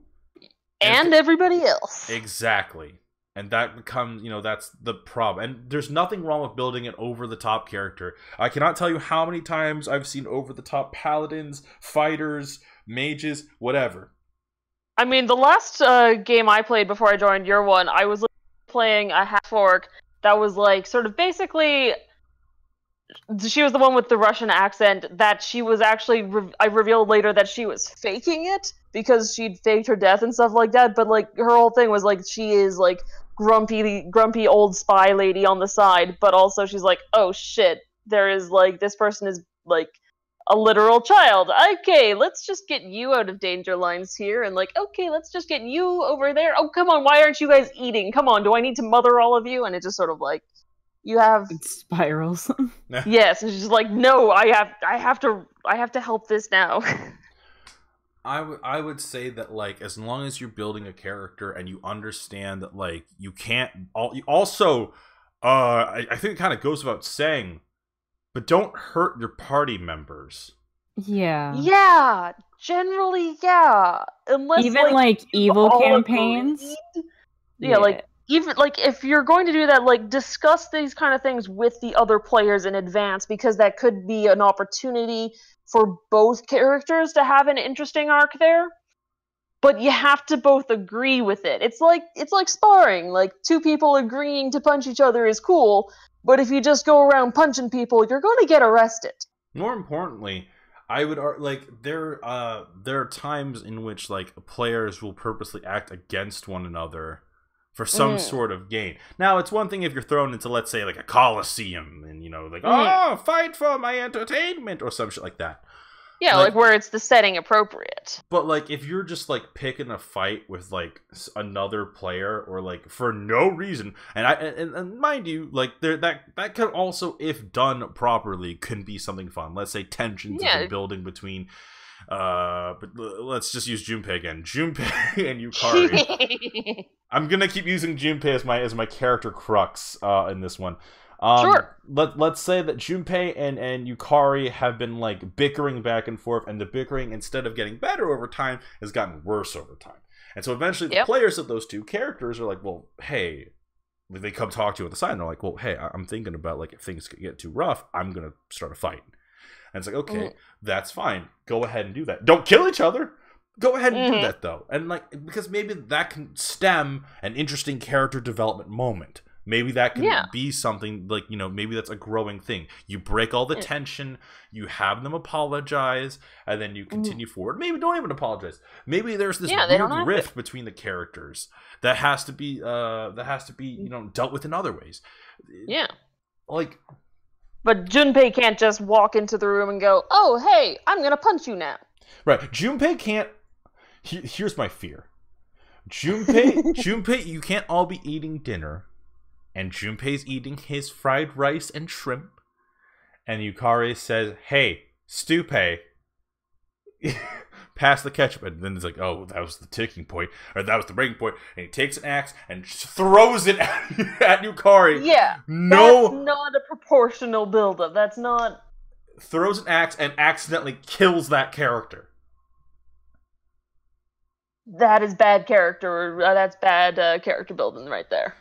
And everybody else. Exactly. And that becomes, you know, that's the problem. And there's nothing wrong with building an over-the-top character. I cannot tell you how many times I've seen over-the-top paladins, fighters, mages, whatever. I mean, the last game I played before I joined your one, I was playing a half-orc that was, like, sort of basically... She was the one with the Russian accent that she was actually... I revealed later that she was faking it because she'd faked her death and stuff like that, but, like, her whole thing was, like, she is, like, grumpy old spy lady on the side, but also she's like, oh shit, there is, like, this person is, like, a literal child. Okay, let's just get you out of danger lines here, and, like, okay, let's just get you over there. Oh, come on, why aren't you guys eating? Come on, do I need to mother all of you? And it just sort of, like, You have It spirals. yes, it's just like, no, I have to help this now. I would say that, like, as long as you're building a character and you understand that, like, you can't also I think it kind of goes without saying, but don't hurt your party members. Yeah. Yeah, generally, yeah. Unless Even like you've evil all campaigns. agreed. Yeah, like even like if you're going to do that, like discuss these kind of things with the other players in advance, because that could be an opportunity for both characters to have an interesting arc there. But you have to both agree with it. It's like sparring. Like two people agreeing to punch each other is cool, but if you just go around punching people, you're going to get arrested. More importantly, I would like there are times in which, like, players will purposely act against one another for some sort of gain. Now, it's one thing if you're thrown into, let's say, like a coliseum and, you know, like, oh, fight for my entertainment or some shit like that. Yeah, like where it's the setting appropriate. But, like, if you're just, like, picking a fight with, like, another player, or, like, for no reason, and mind you, like, that could also, if done properly, can be something fun. Let's say tensions have been building between, but let's just use Junpei again. Junpei and Yukari. I'm gonna keep using Junpei as my character crux in this one. Sure. Let's say that Junpei and Yukari have been, like, bickering back and forth, and the bickering, instead of getting better over time, has gotten worse over time. And so eventually the players of those two characters are like, well, hey, they come talk to you at the side, and they're like, well, hey, I'm thinking about, like, if things get too rough, I'm gonna start a fight. And it's like, okay, that's fine. Go ahead and do that. Don't kill each other. Go ahead and do that, though. And, like, because maybe that can stem an interesting character development moment. Maybe that can be something, like, you know, maybe that's a growing thing. You break all the tension, you have them apologize, and then you continue forward. Maybe don't even apologize. Maybe there's this weird rift between the characters that has to be, you know, dealt with in other ways. Yeah. Like, but Junpei can't just walk into the room and go, oh, hey, I'm gonna punch you now. Right. Junpei can't. Here's my fear. Junpei, you can't all be eating dinner. And Junpei's eating his fried rice and shrimp. And Yukari says, hey, Stupei, pass the ketchup. And then it's like, oh, that was the ticking point. Or that was the breaking point. And he takes an axe and throws it at Yukari. Yeah. No. That's not a proportional buildup. That's not. Throws an axe and accidentally kills that character. That is bad character. That's bad character building right there.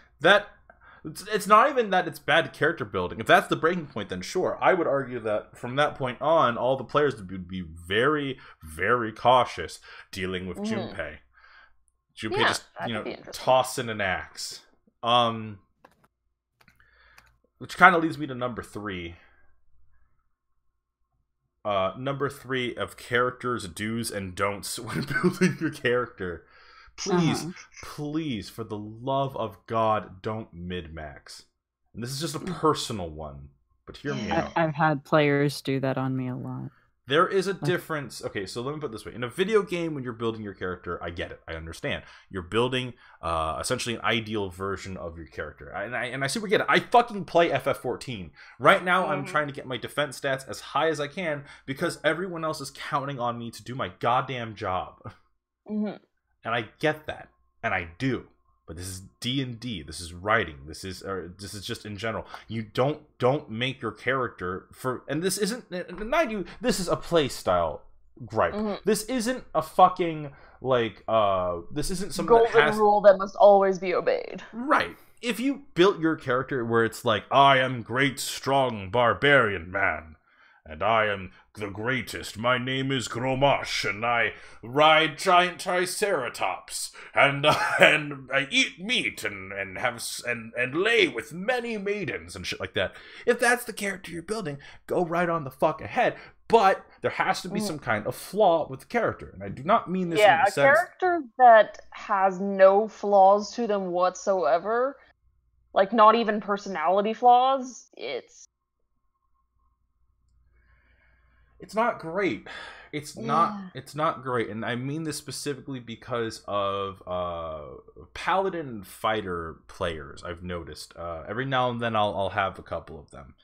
It's not even that it's bad character building. If that's the breaking point, then sure. I would argue that from that point on, all the players would be very, very cautious dealing with Junpei. Junpei just, you know, tossing an axe. Which kind of leads me to number 3. Number 3 of characters' do's and don'ts when building your character. Please, for the love of God, don't min-max. And this is just a personal one, but hear me out. I've had players do that on me a lot. There is a difference. Okay, so let me put it this way. In a video game, when you're building your character, I get it. I understand. You're building essentially an ideal version of your character. And I super get it. I fucking play FF14. Right now, I'm trying to get my defense stats as high as I can because everyone else is counting on me to do my goddamn job. And I get that, and I do. But this is D&D. This is writing. This is just in general. You don't make your character for. And this isn't. Mind you, this is a play style gripe. This isn't a fucking like. This isn't some golden rule that must always be obeyed. Right. If you built your character where it's like, I am great, strong barbarian man. And I am the greatest. My name is Gromash, and I ride giant triceratops, and I eat meat, and lay with many maidens and shit like that. If that's the character you're building, go right on the fuck ahead. But there has to be some kind of flaw with the character, and I do not mean this in the sense. Yeah, a character that has no flaws to them whatsoever, like not even personality flaws, it's not great, It's not great, and I mean this specifically because of paladin and fighter players. I've noticed every now and then I'll have a couple of them.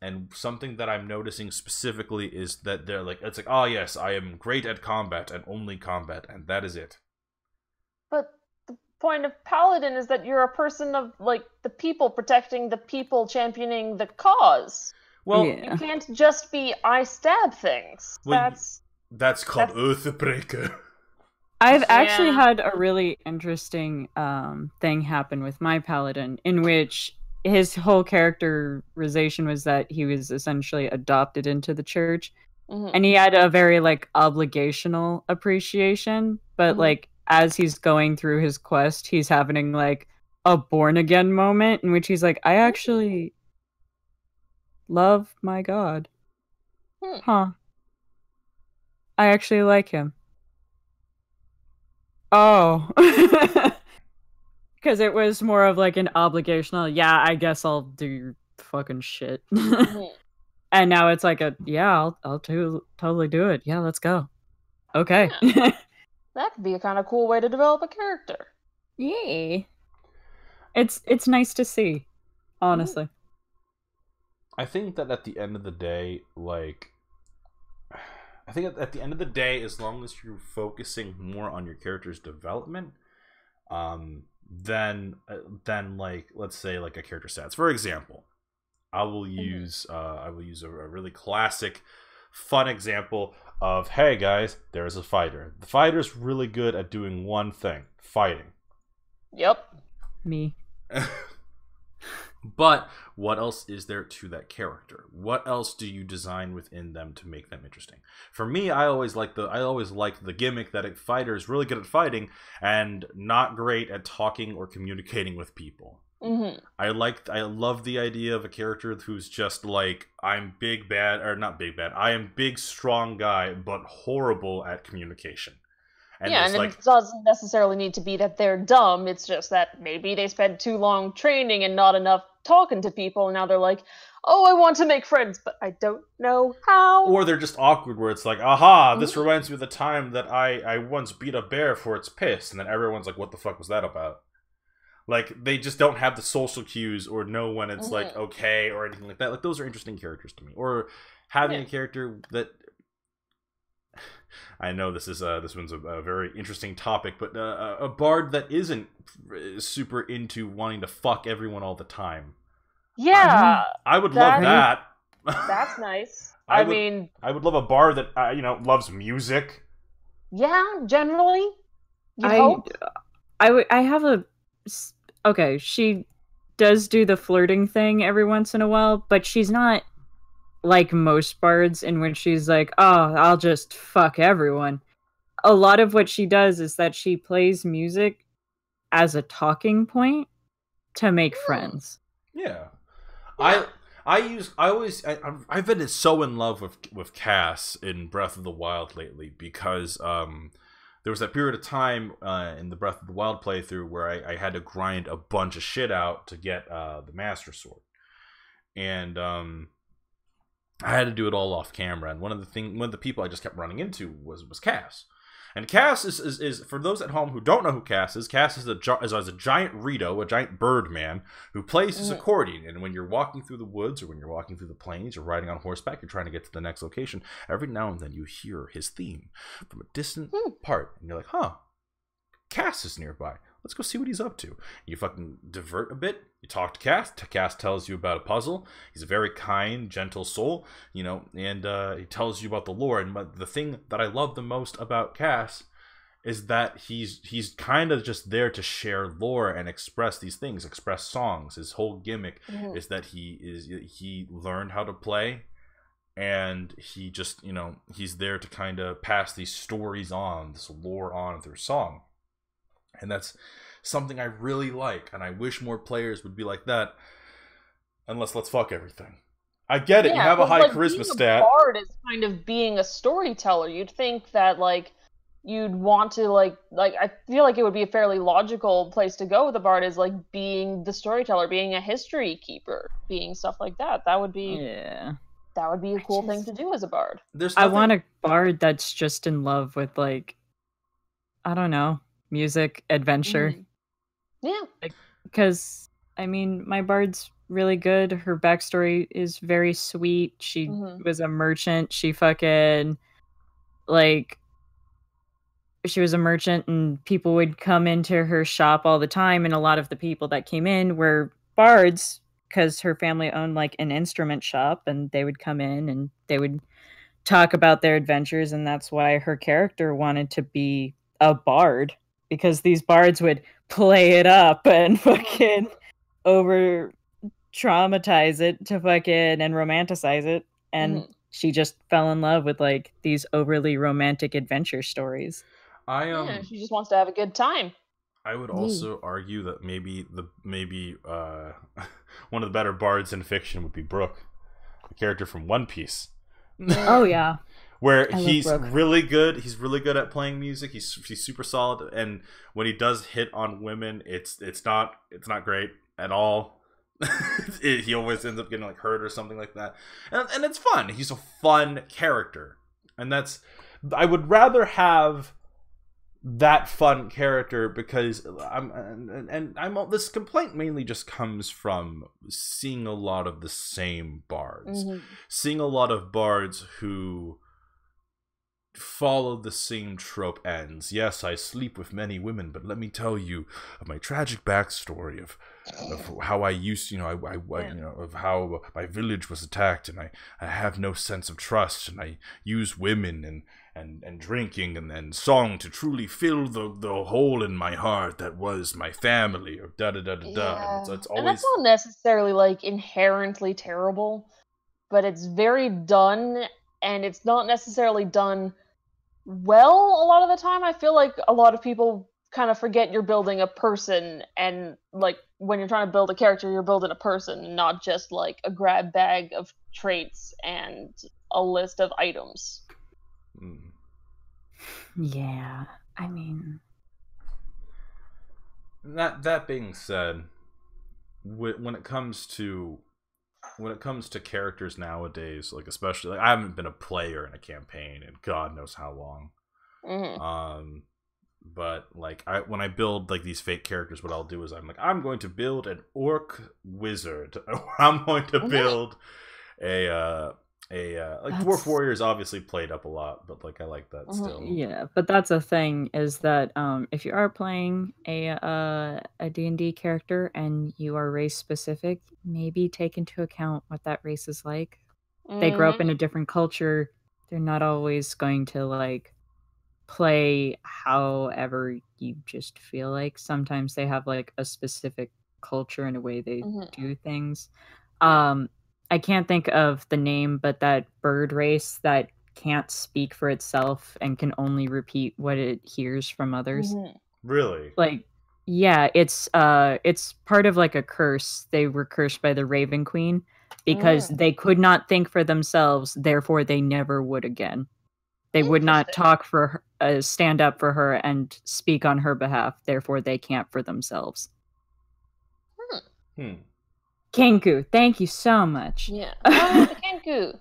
And something that I'm noticing specifically is that they're like, it's like, oh yes, I am great at combat and only combat, and that is it. But the point of paladin is that you're a person of like the people, protecting the people, championing the cause. Well, you can't just be I stab things. Well, that's called Oathbreaker. I've actually had a really interesting thing happen with my paladin, in which his whole characterization was that he was essentially adopted into the church, and he had a very like obligational appreciation, but like as he's going through his quest, he's having like a born again moment in which he's like, I actually love my god. I actually like him. Oh. Because it was more of like an obligational, yeah, I guess I'll do your fucking shit. And now it's like I'll totally do it. Yeah, let's go. Okay. Yeah. That could be a kind of cool way to develop a character. Yeah. It's nice to see, honestly. I think that at the end of the day, as long as you're focusing more on your character's development, then like, let's say like a character stats. For example, I will use a really classic, fun example of, hey guys, there's a fighter. The fighter's really good at doing one thing: fighting. Yep. Me. But what else is there to that character? What else do you design within them to make them interesting? For me, I always like the gimmick that a fighter is really good at fighting and not great at talking or communicating with people. I love the idea of a character who's just like, I'm big bad, or not big bad, I am big strong guy but horrible at communication. And it doesn't necessarily need to be that they're dumb. It's just that maybe they spent too long training and not enough talking to people, and now they're like, oh, I want to make friends, but I don't know how. Or they're just awkward, where it's like, aha, this reminds me of the time that I once beat a bear for its piss, and then everyone's like, what the fuck was that about? Like, they just don't have the social cues or know when it's like okay or anything like that. Like, those are interesting characters to me. Or having a character that, I know this one's a very interesting topic, but a bard that isn't super into wanting to fuck everyone all the time. Yeah, I would love that. That's nice. I would love a bard that loves music. Yeah, generally. I have a okay. She does do the flirting thing every once in a while, but she's not like most bards in which she's like, oh, I'll just fuck everyone. A lot of what she does is that she plays music as a talking point to make friends. Yeah. I've been so in love with Cass in Breath of the Wild lately, because there was that period of time in the Breath of the Wild playthrough where I had to grind a bunch of shit out to get the Master Sword. And I had to do it all off camera, and one of the people I just kept running into was Cass. And Cass is for those at home who don't know who Cass is a giant Rito, a giant bird man who plays his accordion. And when you're walking through the woods, or when you're walking through the plains, or riding on horseback, you're trying to get to the next location, every now and then you hear his theme from a distant part, and you're like, huh, Cass is nearby. Let's go see what he's up to. You fucking divert a bit. You talk to Cass. Cass tells you about a puzzle. He's a very kind, gentle soul, and he tells you about the lore. And the thing that I love the most about Cass is that he's kind of just there to share lore and express these things, express songs. His whole gimmick is that he learned how to play, and he just, he's there to kind of pass these stories on, this lore on through song. And that's something I really like, and I wish more players would be like that. Unless let's fuck everything. I get it. You have a high charisma stat. A bard is kind of being a storyteller. You'd think that you'd want to I feel like it would be a fairly logical place to go with a bard, is being the storyteller, being a history keeper, being stuff like that. That would be that would be a cool thing to do as a bard. I want a bard that's just in love with, like, I don't know, music, adventure. Yeah. Because, I mean, my bard's really good. Her backstory is very sweet. She was a merchant. She fucking, like, she was a merchant and people would come into her shop all the time. And a lot of the people that came in were bards because her family owned, like, an instrument shop, and they would come in and they would talk about their adventures. And that's why her character wanted to be a bard, because these bards would play it up and fucking over traumatize it to fucking and romanticize it. And she just fell in love with, like, these overly romantic adventure stories. Yeah, she just wants to have a good time. I would also argue that maybe one of the better bards in fiction would be Brooke, the character from One Piece. Oh yeah. Where he's really good. He's really good at playing music. He's super solid, and when he does hit on women, it's not great at all. He always ends up getting, like, hurt or something like that, and it's fun. He's a fun character, and I would rather have that fun character, because this complaint mainly just comes from seeing a lot of the same bards, seeing a lot of bards who follow the same trope ends. Yes, I sleep with many women, but let me tell you of my tragic backstory of how I used, of how my village was attacked, and I have no sense of trust, and I use women and drinking and song to truly fill the hole in my heart that was my family, or da da da da da. And it's always, and that's not necessarily, like, inherently terrible, but it's very done, and it's not necessarily done well a lot of the time. I feel like a lot of people kind of forget you're building a person, and, like, when you're trying to build a character, you're building a person, not just, like, a grab bag of traits and a list of items. Yeah, I mean, that being said, when it comes to characters nowadays, like, especially, like, I haven't been a player in a campaign in God knows how long. But, like, when I build, like, these fake characters, what I'll do is I'm going to build an orc wizard. I'm going to build like, dwarf warriors obviously played up a lot, but, like, I like that still. Yeah, but that's a thing, is that if you are playing a D&D character and you are race specific, maybe take into account what that race is like. They grow up in a different culture. They're not always going to, like, play however you just feel like. Sometimes they have, like, a specific culture and a way they do things. I can't think of the name, but that bird race that can't speak for itself and can only repeat what it hears from others. Really? Like, yeah, it's part of, like, a curse. They were cursed by the Raven Queen because they could not think for themselves, therefore they never would again. They would not talk for her, stand up for her and speak on her behalf, therefore they can't for themselves. Kenku, thank you so much. Yeah. Oh, the Kenku.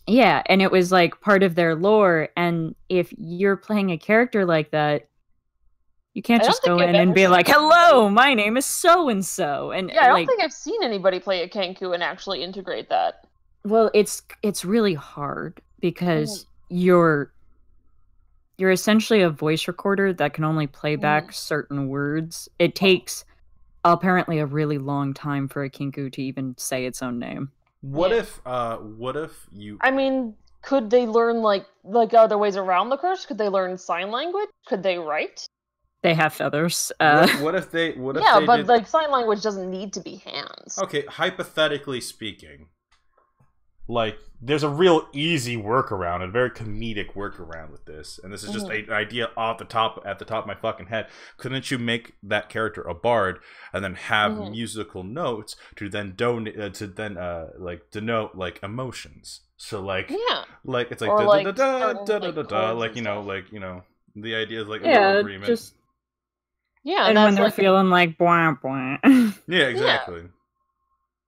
Yeah, and it was, like, part of their lore, and if you're playing a character like that, you can't just go in and be like, "Hello, my name is so-and-so." And yeah, I don't think I've seen anybody play a Kenku and actually integrate that. Well, it's really hard because you're essentially a voice recorder that can only play back certain words. It takes apparently a really long time for a Kenku to even say its own name. What if you... I mean, could they learn, like other ways around the curse? Could they learn sign language? Could they write? They have feathers. What if they but like, sign language doesn't need to be hands. Okay, hypothetically speaking, like, there's a real easy workaround, a very comedic workaround with this, and this is just an idea at the top of my fucking head. Couldn't you make that character a bard and then have musical notes to then denote, like, emotions? So, like, like, it's like da da da da da da, like, the idea is, like, a little agreement. Just... Yeah, and when they're, like, feeling like blah blah. Yeah, exactly.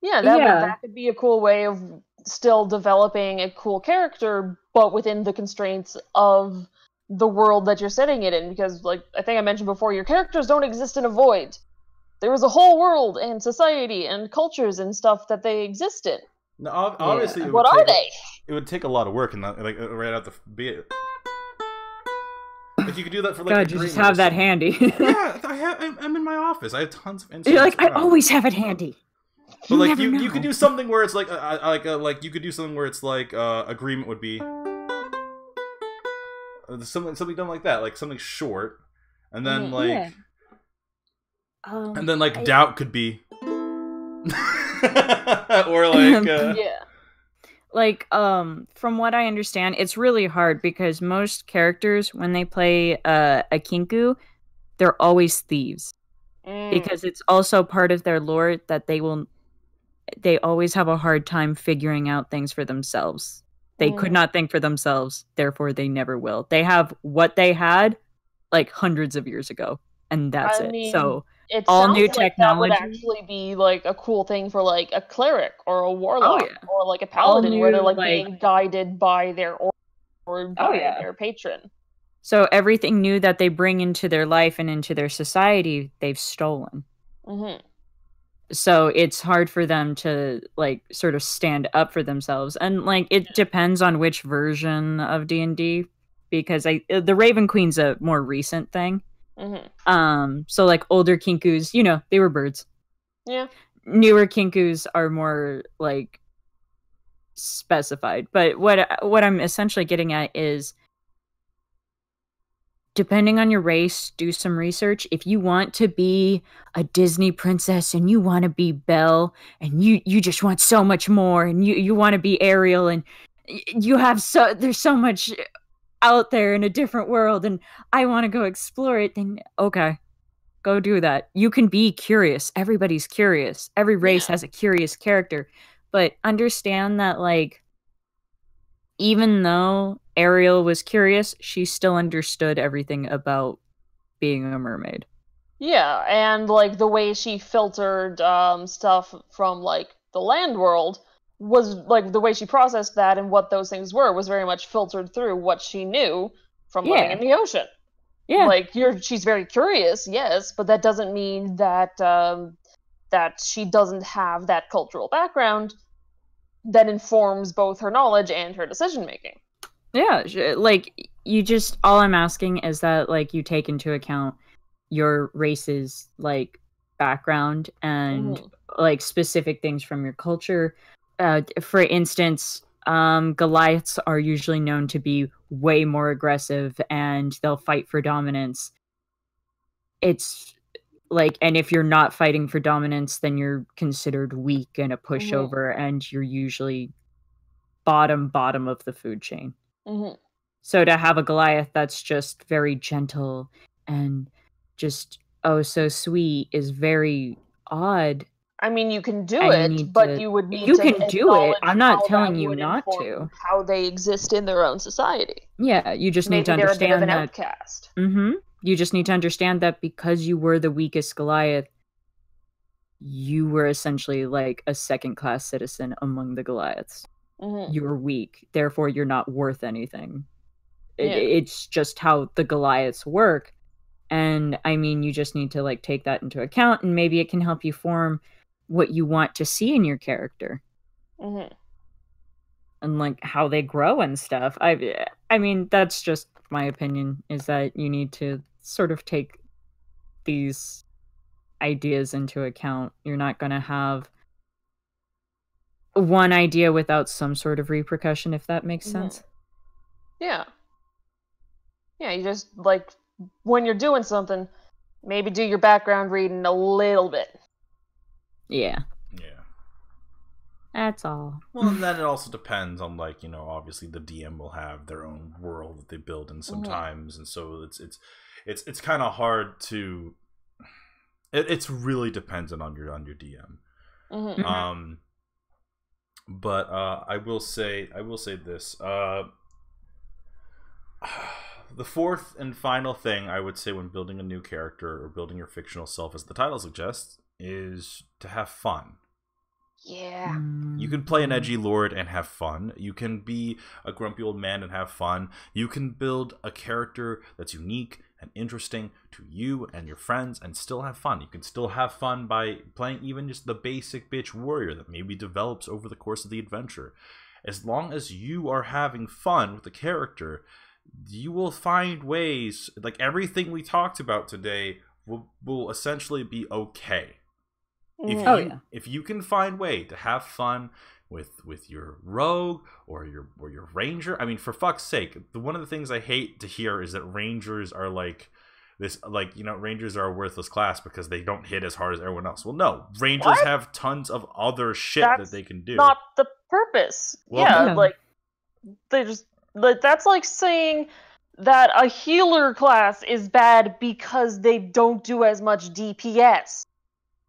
Yeah, that could be a cool way of still developing a cool character, but within the constraints of the world that you're setting it in. Because, like, I think I mentioned before, your characters don't exist in a void. There is a whole world and society and cultures and stuff that they exist in. No, obviously, Yeah. What are they? It would take a lot of work, and like right out the like you could do that for like. God, you just have that handy. Yeah, I'm in my office. I have tons of instruments. You're like, around. I always have it handy. But like you could do something where it's like you could do something where it's like agreement would be something done like that, like something short, and then like and then like doubt could be or like yeah. Like, from what I understand, it's really hard because most characters, when they play a kinku, they're always thieves. Because it's also part of their lore that they always have a hard time figuring out things for themselves. They could not think for themselves, therefore they never will. They have what they had, like, hundreds of years ago, and that's it. So it all sounds new like technology that would actually be like a cool thing for like a cleric or a warlock or like a All paladin where they're new, like like- being guided by their or by their patron. So everything new that they bring into their life and into their society, they've stolen. So it's hard for them to like sort of stand up for themselves, and like it depends on which version of D&D, because the Raven Queen's a more recent thing. So like older kinkus, you know, they were birds. Yeah. Newer kinkus are more like specified. But what I'm essentially getting at is, depending on your race, do some research. If you want to be a Disney princess and you want to be Belle and you just want so much more, and you want to be Ariel, and there's so much out there in a different world, and I want to go explore it, then okay, go do that. You can be curious. Everybody's curious. Every race has a curious character. But understand that, like, even though Ariel was curious, she still understood everything about being a mermaid. Yeah, and like the way she filtered stuff from like the land world was like the way she processed that, and what those things were was very much filtered through what she knew from living in the ocean. Yeah. Like she's very curious, yes, but that doesn't mean that that she doesn't have that cultural background that informs both her knowledge and her decision making. Yeah, like all I'm asking is that like you take into account your race's like background and like specific things from your culture. For instance, Goliaths are usually known to be way more aggressive and they'll fight for dominance. It's like, and if you're not fighting for dominance, then you're considered weak and a pushover, and you're usually bottom of the food chain. So to have a Goliath that's just very gentle and just so sweet is very odd. I mean, you can do it, but you would need to. You can do it. I'm not telling you not inform to. How they exist in their own society. Yeah, you just need to Maybe they're a bit of understand an that. outcast. You just need to understand that because you were the weakest Goliath, you were essentially like a second-class citizen among the Goliaths. You were weak, therefore you're not worth anything. It's just how the Goliaths work. And I mean, you just need to like take that into account, and maybe it can help you form what you want to see in your character. And like how they grow and stuff. I mean, that's just my opinion, is that you need to sort of take these ideas into account. You're not going to have one idea without some sort of repercussion, if that makes sense. Yeah, you just like, when you're doing something, maybe do your background reading a little bit. Yeah. That's all. Well, and then it also depends on, like, you know, obviously the DM will have their own world that they build in sometimes, and so it's kind of hard to. It's really dependent on your DM. But I will say this. The fourth and final thing I would say when building a new character or building your fictional self, as the title suggests, is to have fun. Yeah. You can play an edgy lord and have fun. You can be a grumpy old man and have fun. You can build a character that's unique and interesting to you and your friends and still have fun. You can still have fun by playing even just the basic bitch warrior that maybe develops over the course of the adventure. As long as you are having fun with the character, you will find ways, like everything we talked about today will essentially be okay. If you can find way to have fun with your rogue or your ranger, I mean, for fuck's sake, one of the things I hate to hear is that rangers are like this, like, you know, rangers are a worthless class because they don't hit as hard as everyone else. Well, no, rangers have tons of other shit that they can do. Not the purpose. Well, like they just like that's like saying that a healer class is bad because they don't do as much DPS.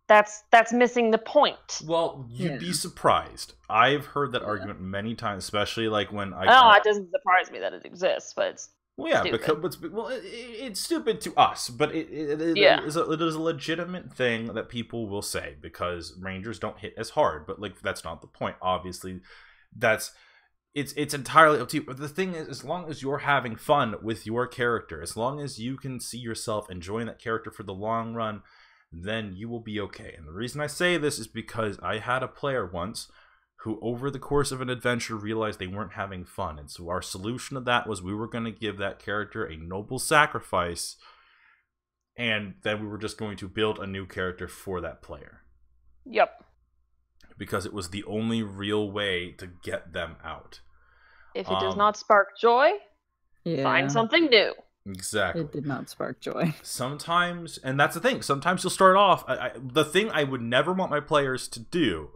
That's missing the point. Well, you'd be surprised. I've heard that argument many times, especially like when it doesn't surprise me that it exists, but it's stupid. It's stupid to us, but it is a legitimate thing that people will say because rangers don't hit as hard. But like that's not the point. Obviously, it's entirely up to you. But the thing is, as long as you're having fun with your character, as long as you can see yourself enjoying that character for the long run, then you will be okay. And the reason I say this is because I had a player once who over the course of an adventure realized they weren't having fun. And so our solution to that was we were going to give that character a noble sacrifice, and then we were just going to build a new character for that player. Yep. Because it was the only real way to get them out. If it does not spark joy, find something new. Exactly. It did not spark joy. Sometimes, and that's the thing, sometimes you'll start off, the thing I would never want my players to do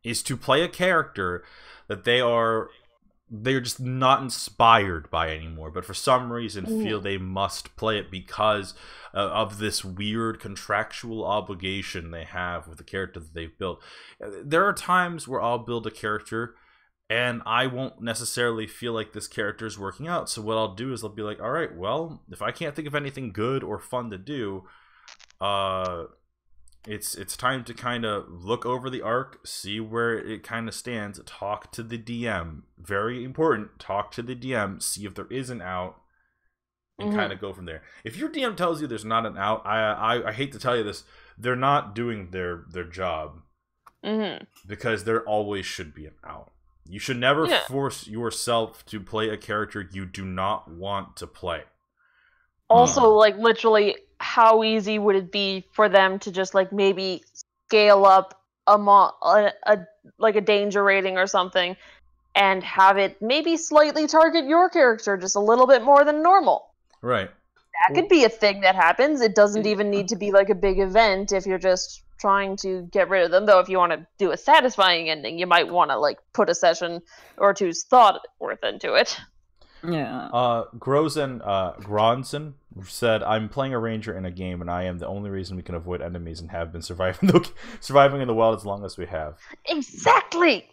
is to play a character that they're just not inspired by anymore, but for some reason feel they must play it because of this weird contractual obligation they have with the character that they've built. There are times where I'll build a character and I won't necessarily feel like this character is working out. So what I'll do is I'll be like, all right, well, if I can't think of anything good or fun to do, it's time to kind of look over the arc, see where it kind of stands, talk to the DM. Very important, talk to the DM, see if there is an out, and kind of go from there. If your DM tells you there's not an out, I hate to tell you this, they're not doing their job. Because there always should be an out. You should never force yourself to play a character you do not want to play. Also, like, literally, how easy would it be for them to just, like, maybe scale up like a danger rating or something and have it maybe slightly target your character just a little bit more than normal? Right. That could be a thing that happens. It doesn't even need to be, like, a big event if you're just trying to get rid of them. Though if you want to do a satisfying ending, you might want to, like, put a session or two's thought worth into it. Yeah. Gronson said, "I'm playing a ranger in a game, and I am the only reason we can avoid enemies and have been surviving in the wild as long as we have." Exactly.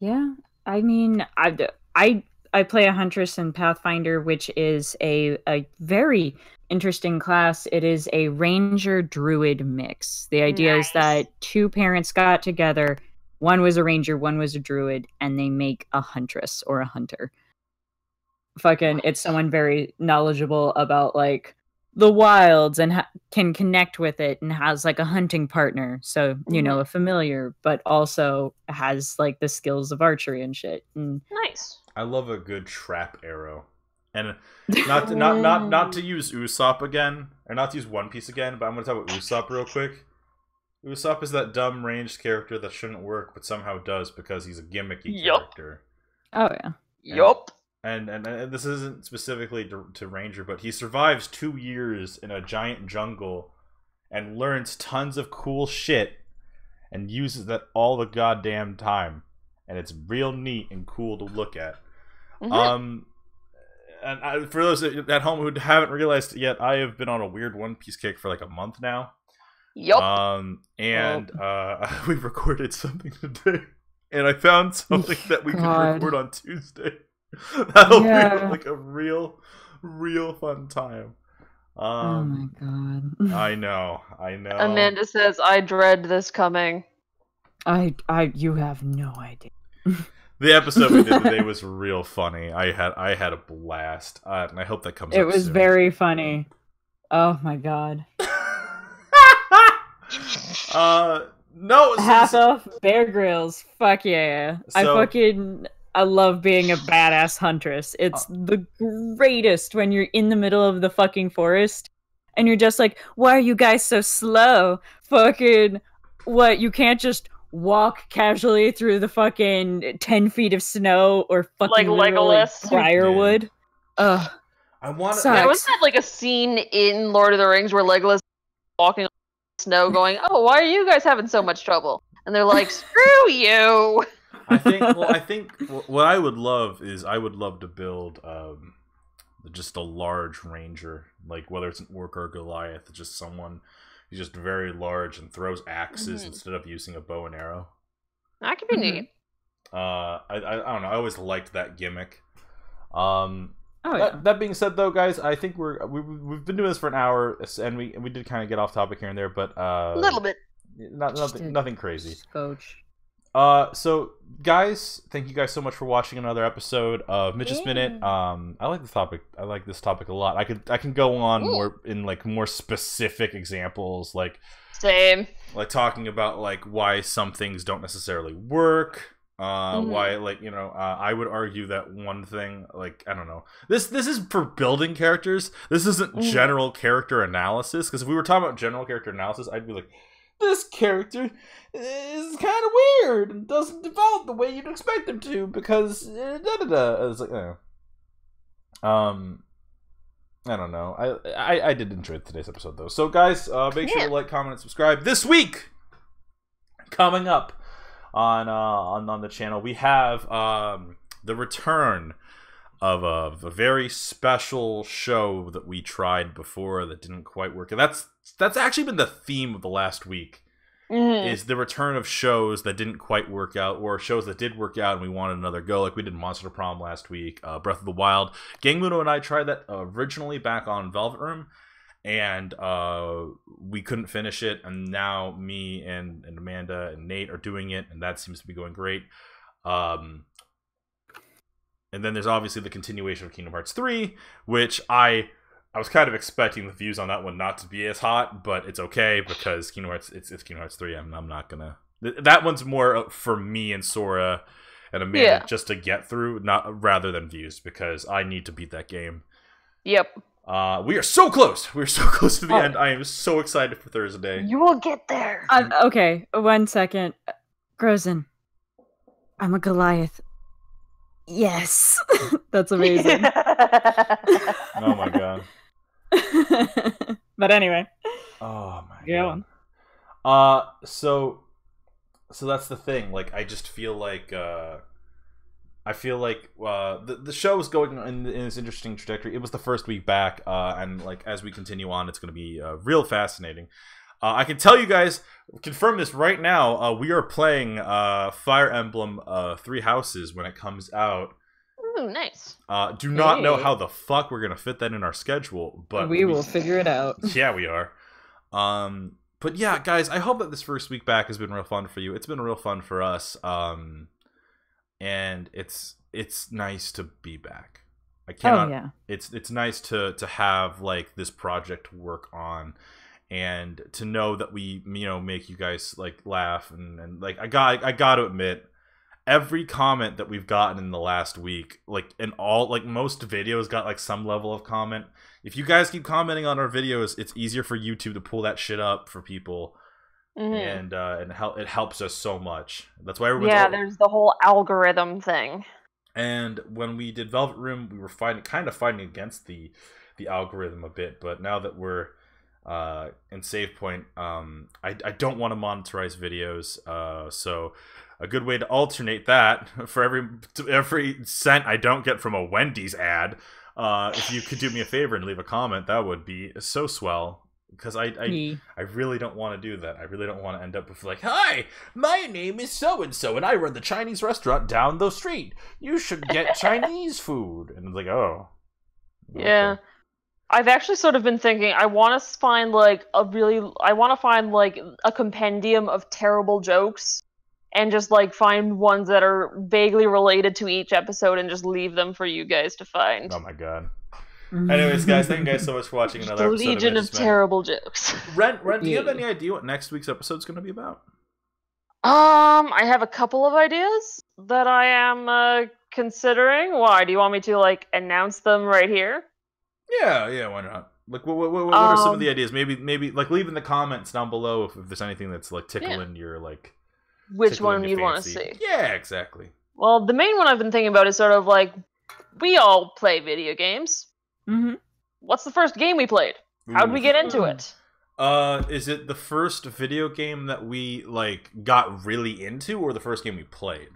Yeah, I mean, I play a huntress in Pathfinder, which is a very interesting class. It is a ranger druid mix. The idea is that two parents got together. One was a ranger, one was a druid, and they make a huntress or a hunter. It's someone very knowledgeable about, like, the wilds and can connect with it and has, like, a hunting partner. So, you know, a familiar, but also has, like, the skills of archery and shit. And nice. I love a good trap arrow. And not to use Usopp again, or not to use One Piece again, but I'm going to talk about Usopp real quick. Usopp is that dumb ranged character that shouldn't work, but somehow does because he's a gimmicky character. Oh, yeah. Yup. And this isn't specifically to Ranger, but he survives 2 years in a giant jungle and learns tons of cool shit and uses that all the goddamn time. And it's real neat and cool to look at. And for those at home who haven't realized it yet, I have been on a weird One Piece kick for like a month now. Yup. We recorded something today. And I found something that we could record on Tuesday. That'll be like a real fun time. Oh my god. I know. Amanda says, "I dread this coming." You have no idea. The episode we did today was real funny. I had a blast, and I hope that comes. It up was soon. very funny. Oh my god. No. Half off Bear Grylls. Fuck yeah. So- I love being a badass huntress. It's the greatest when you're in the middle of the fucking forest and you're just like, why are you guys so slow? Fucking, what, you can't just walk casually through the fucking 10 feet of snow or fucking Like Legolas. briarwood? Ugh. I want Sucks. Yeah, wasn't that like a scene in Lord of the Rings where Legolas is walking on snow going, oh, why are you guys having so much trouble? And they're like, screw you! I think what I would love is I would love to build just a large ranger, like whether it's an orc or a Goliath, just someone who's just very large and throws axes instead of using a bow and arrow. That could be neat. I don't know. I always liked that gimmick. Yeah. That being said, though, guys, I think we've been doing this for an hour, and we did kind of get off topic here and there, but A little bit. nothing crazy. Coach. So guys, thank you guys so much for watching another episode of Mitch's Minute. I like this topic. I like this topic a lot. I can go on more in like more specific examples, like Same. like talking about like why some things don't necessarily work. Why, like, you know, I would argue that one thing, like, I don't know, this is for building characters. This isn't general character analysis, because if we were talking about general character analysis, I'd be like, this character is kind of weird and doesn't develop the way you'd expect him to, because It's like, I don't know. I did enjoy today's episode, though. So, guys, make sure to like, comment, and subscribe. This week, coming up on the channel, we have the return of a very special show that we tried before that didn't quite work. And that's actually been the theme of the last week, is the return of shows that didn't quite work out, or shows that did work out and we wanted another go, like we did Monster Prom last week, Breath of the Wild. Gang Muno and I tried that originally back on Velvet Room, and we couldn't finish it, and now me and Amanda and Nate are doing it, and that seems to be going great. And then there's obviously the continuation of Kingdom Hearts 3, which I was kind of expecting the views on that one not to be as hot, but it's okay, because Kingdom Hearts, it's Kingdom Hearts 3. I'm not gonna... That one's more for me and Sora and Amanda just to get through, rather than views, because I need to beat that game. Yep. We are so close. We're so close to the end. I am so excited for Thursday. You will get there. Okay, 1 second. Grozen. I'm a Goliath. Yes. That's amazing. Oh my god. But anyway. Oh my god. So that's the thing. Like, I just feel like the show is going in this interesting trajectory. It was the first week back, and like as we continue on, it's going to be real fascinating. I can tell you guys, confirm this right now. We are playing Fire Emblem Three Houses when it comes out. Ooh, nice. Do not know how the fuck we're gonna fit that in our schedule, but we will figure it out. Yeah, we are. But yeah, guys, I hope that this first week back has been real fun for you. It's been real fun for us. And it's nice to be back. I cannot. Oh, yeah. It's nice to have like this project to work on, and to know that we make you guys like laugh, and like I got to admit, every comment that we've gotten in the last week, like in all, like most videos got like some level of comment. If you guys keep commenting on our videos, it's easier for YouTube to pull that shit up for people. And it helps us so much. That's why everyone's there's the whole algorithm thing. And when we did Velvet Room, we were kind of fighting against the algorithm a bit. But now that we're in Save Point, I don't want to monetize videos. So a good way to alternate that, for every cent I don't get from a Wendy's ad, if you could do me a favor and leave a comment, that would be so swell. Because I really don't want to do that. I really don't want to end up with like, hi, my name is so-and-so, and I run the Chinese restaurant down the street. You should get Chinese food. And it's like, oh. Yeah. Okay. I've actually sort of been thinking, I want to find like a compendium of terrible jokes and just like find ones that are vaguely related to each episode and just leave them for you guys to find. Oh my god. Anyways, guys, thank you guys so much for watching another episode of Legion of terrible jokes. Ren, do you have any idea what next week's episode is going to be about? I have a couple of ideas that I am considering. Why? Do you want me to like announce them right here? Yeah, why not? Like, what are some of the ideas? Maybe like leave in the comments down below if there's anything that's like tickling your like. Which one you want to see? Yeah, exactly. Well, the main one I've been thinking about is sort of like we all play video games. Mm-hmm. What's the first game we played? How'd we get into it? Is it the first video game that we like got really into, or the first game we played?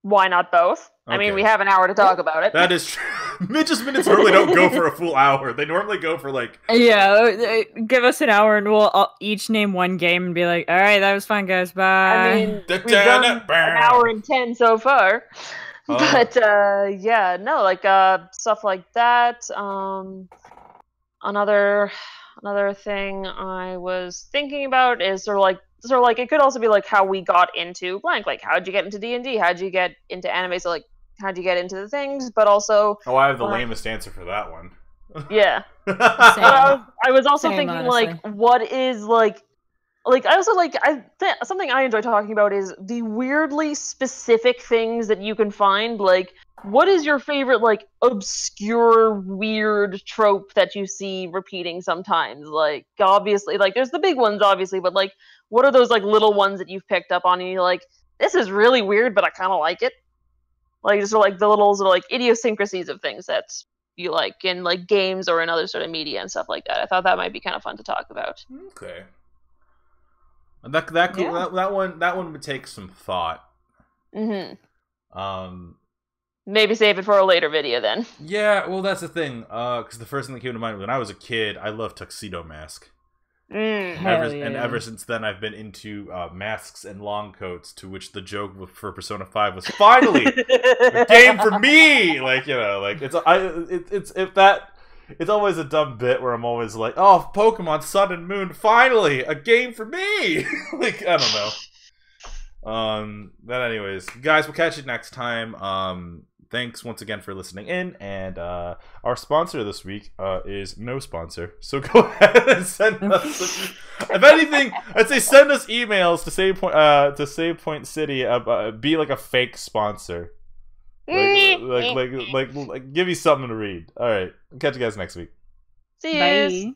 Why not both? Okay. I mean, we have an hour to talk about it. That is true. Mitch's minutes normally don't go for a full hour. They normally go for like... Yeah, give us an hour and we'll each name one game and be like, alright, that was fun, guys, bye. I mean, we've done an hour and 10 so far. But, yeah, no, like, stuff like that. Another thing I was thinking about is sort of like it could also be like how we got into blank, like how'd you get into D&D, how'd you get into anime, so like how'd you get into the things, but also I have the lamest answer for that one. Yeah. I was also thinking honestly. Like what is like I also like something I enjoy talking about is the weirdly specific things that you can find. Like, what is your favorite like obscure weird trope that you see repeating sometimes? Like, obviously, like there's the big ones obviously, but like what are those like little ones that you've picked up on and you're like, this is really weird but I kind of like it? Like just like the little sort of like idiosyncrasies of things that you like in like games or in other sort of media and stuff like that. I thought that might be kind of fun to talk about. Okay. That one would take some thought. Mm-hmm. Maybe save it for a later video then. Yeah, well that's the thing. Because the first thing that came to mind when I was a kid, I loved Tuxedo Mask. And ever since then, I've been into masks and long coats. To which the joke for Persona 5 was finally a game for me. Like like it's always a dumb bit where I'm always like, oh, Pokemon Sun and Moon, finally a game for me. Like I don't know. But anyways, guys, we'll catch you next time. Thanks once again for listening in, and our sponsor this week is no sponsor. So go ahead and send us. If anything, I'd say send us emails to Save Point City. Be like a fake sponsor. Like give you something to read. All right, catch you guys next week. See you.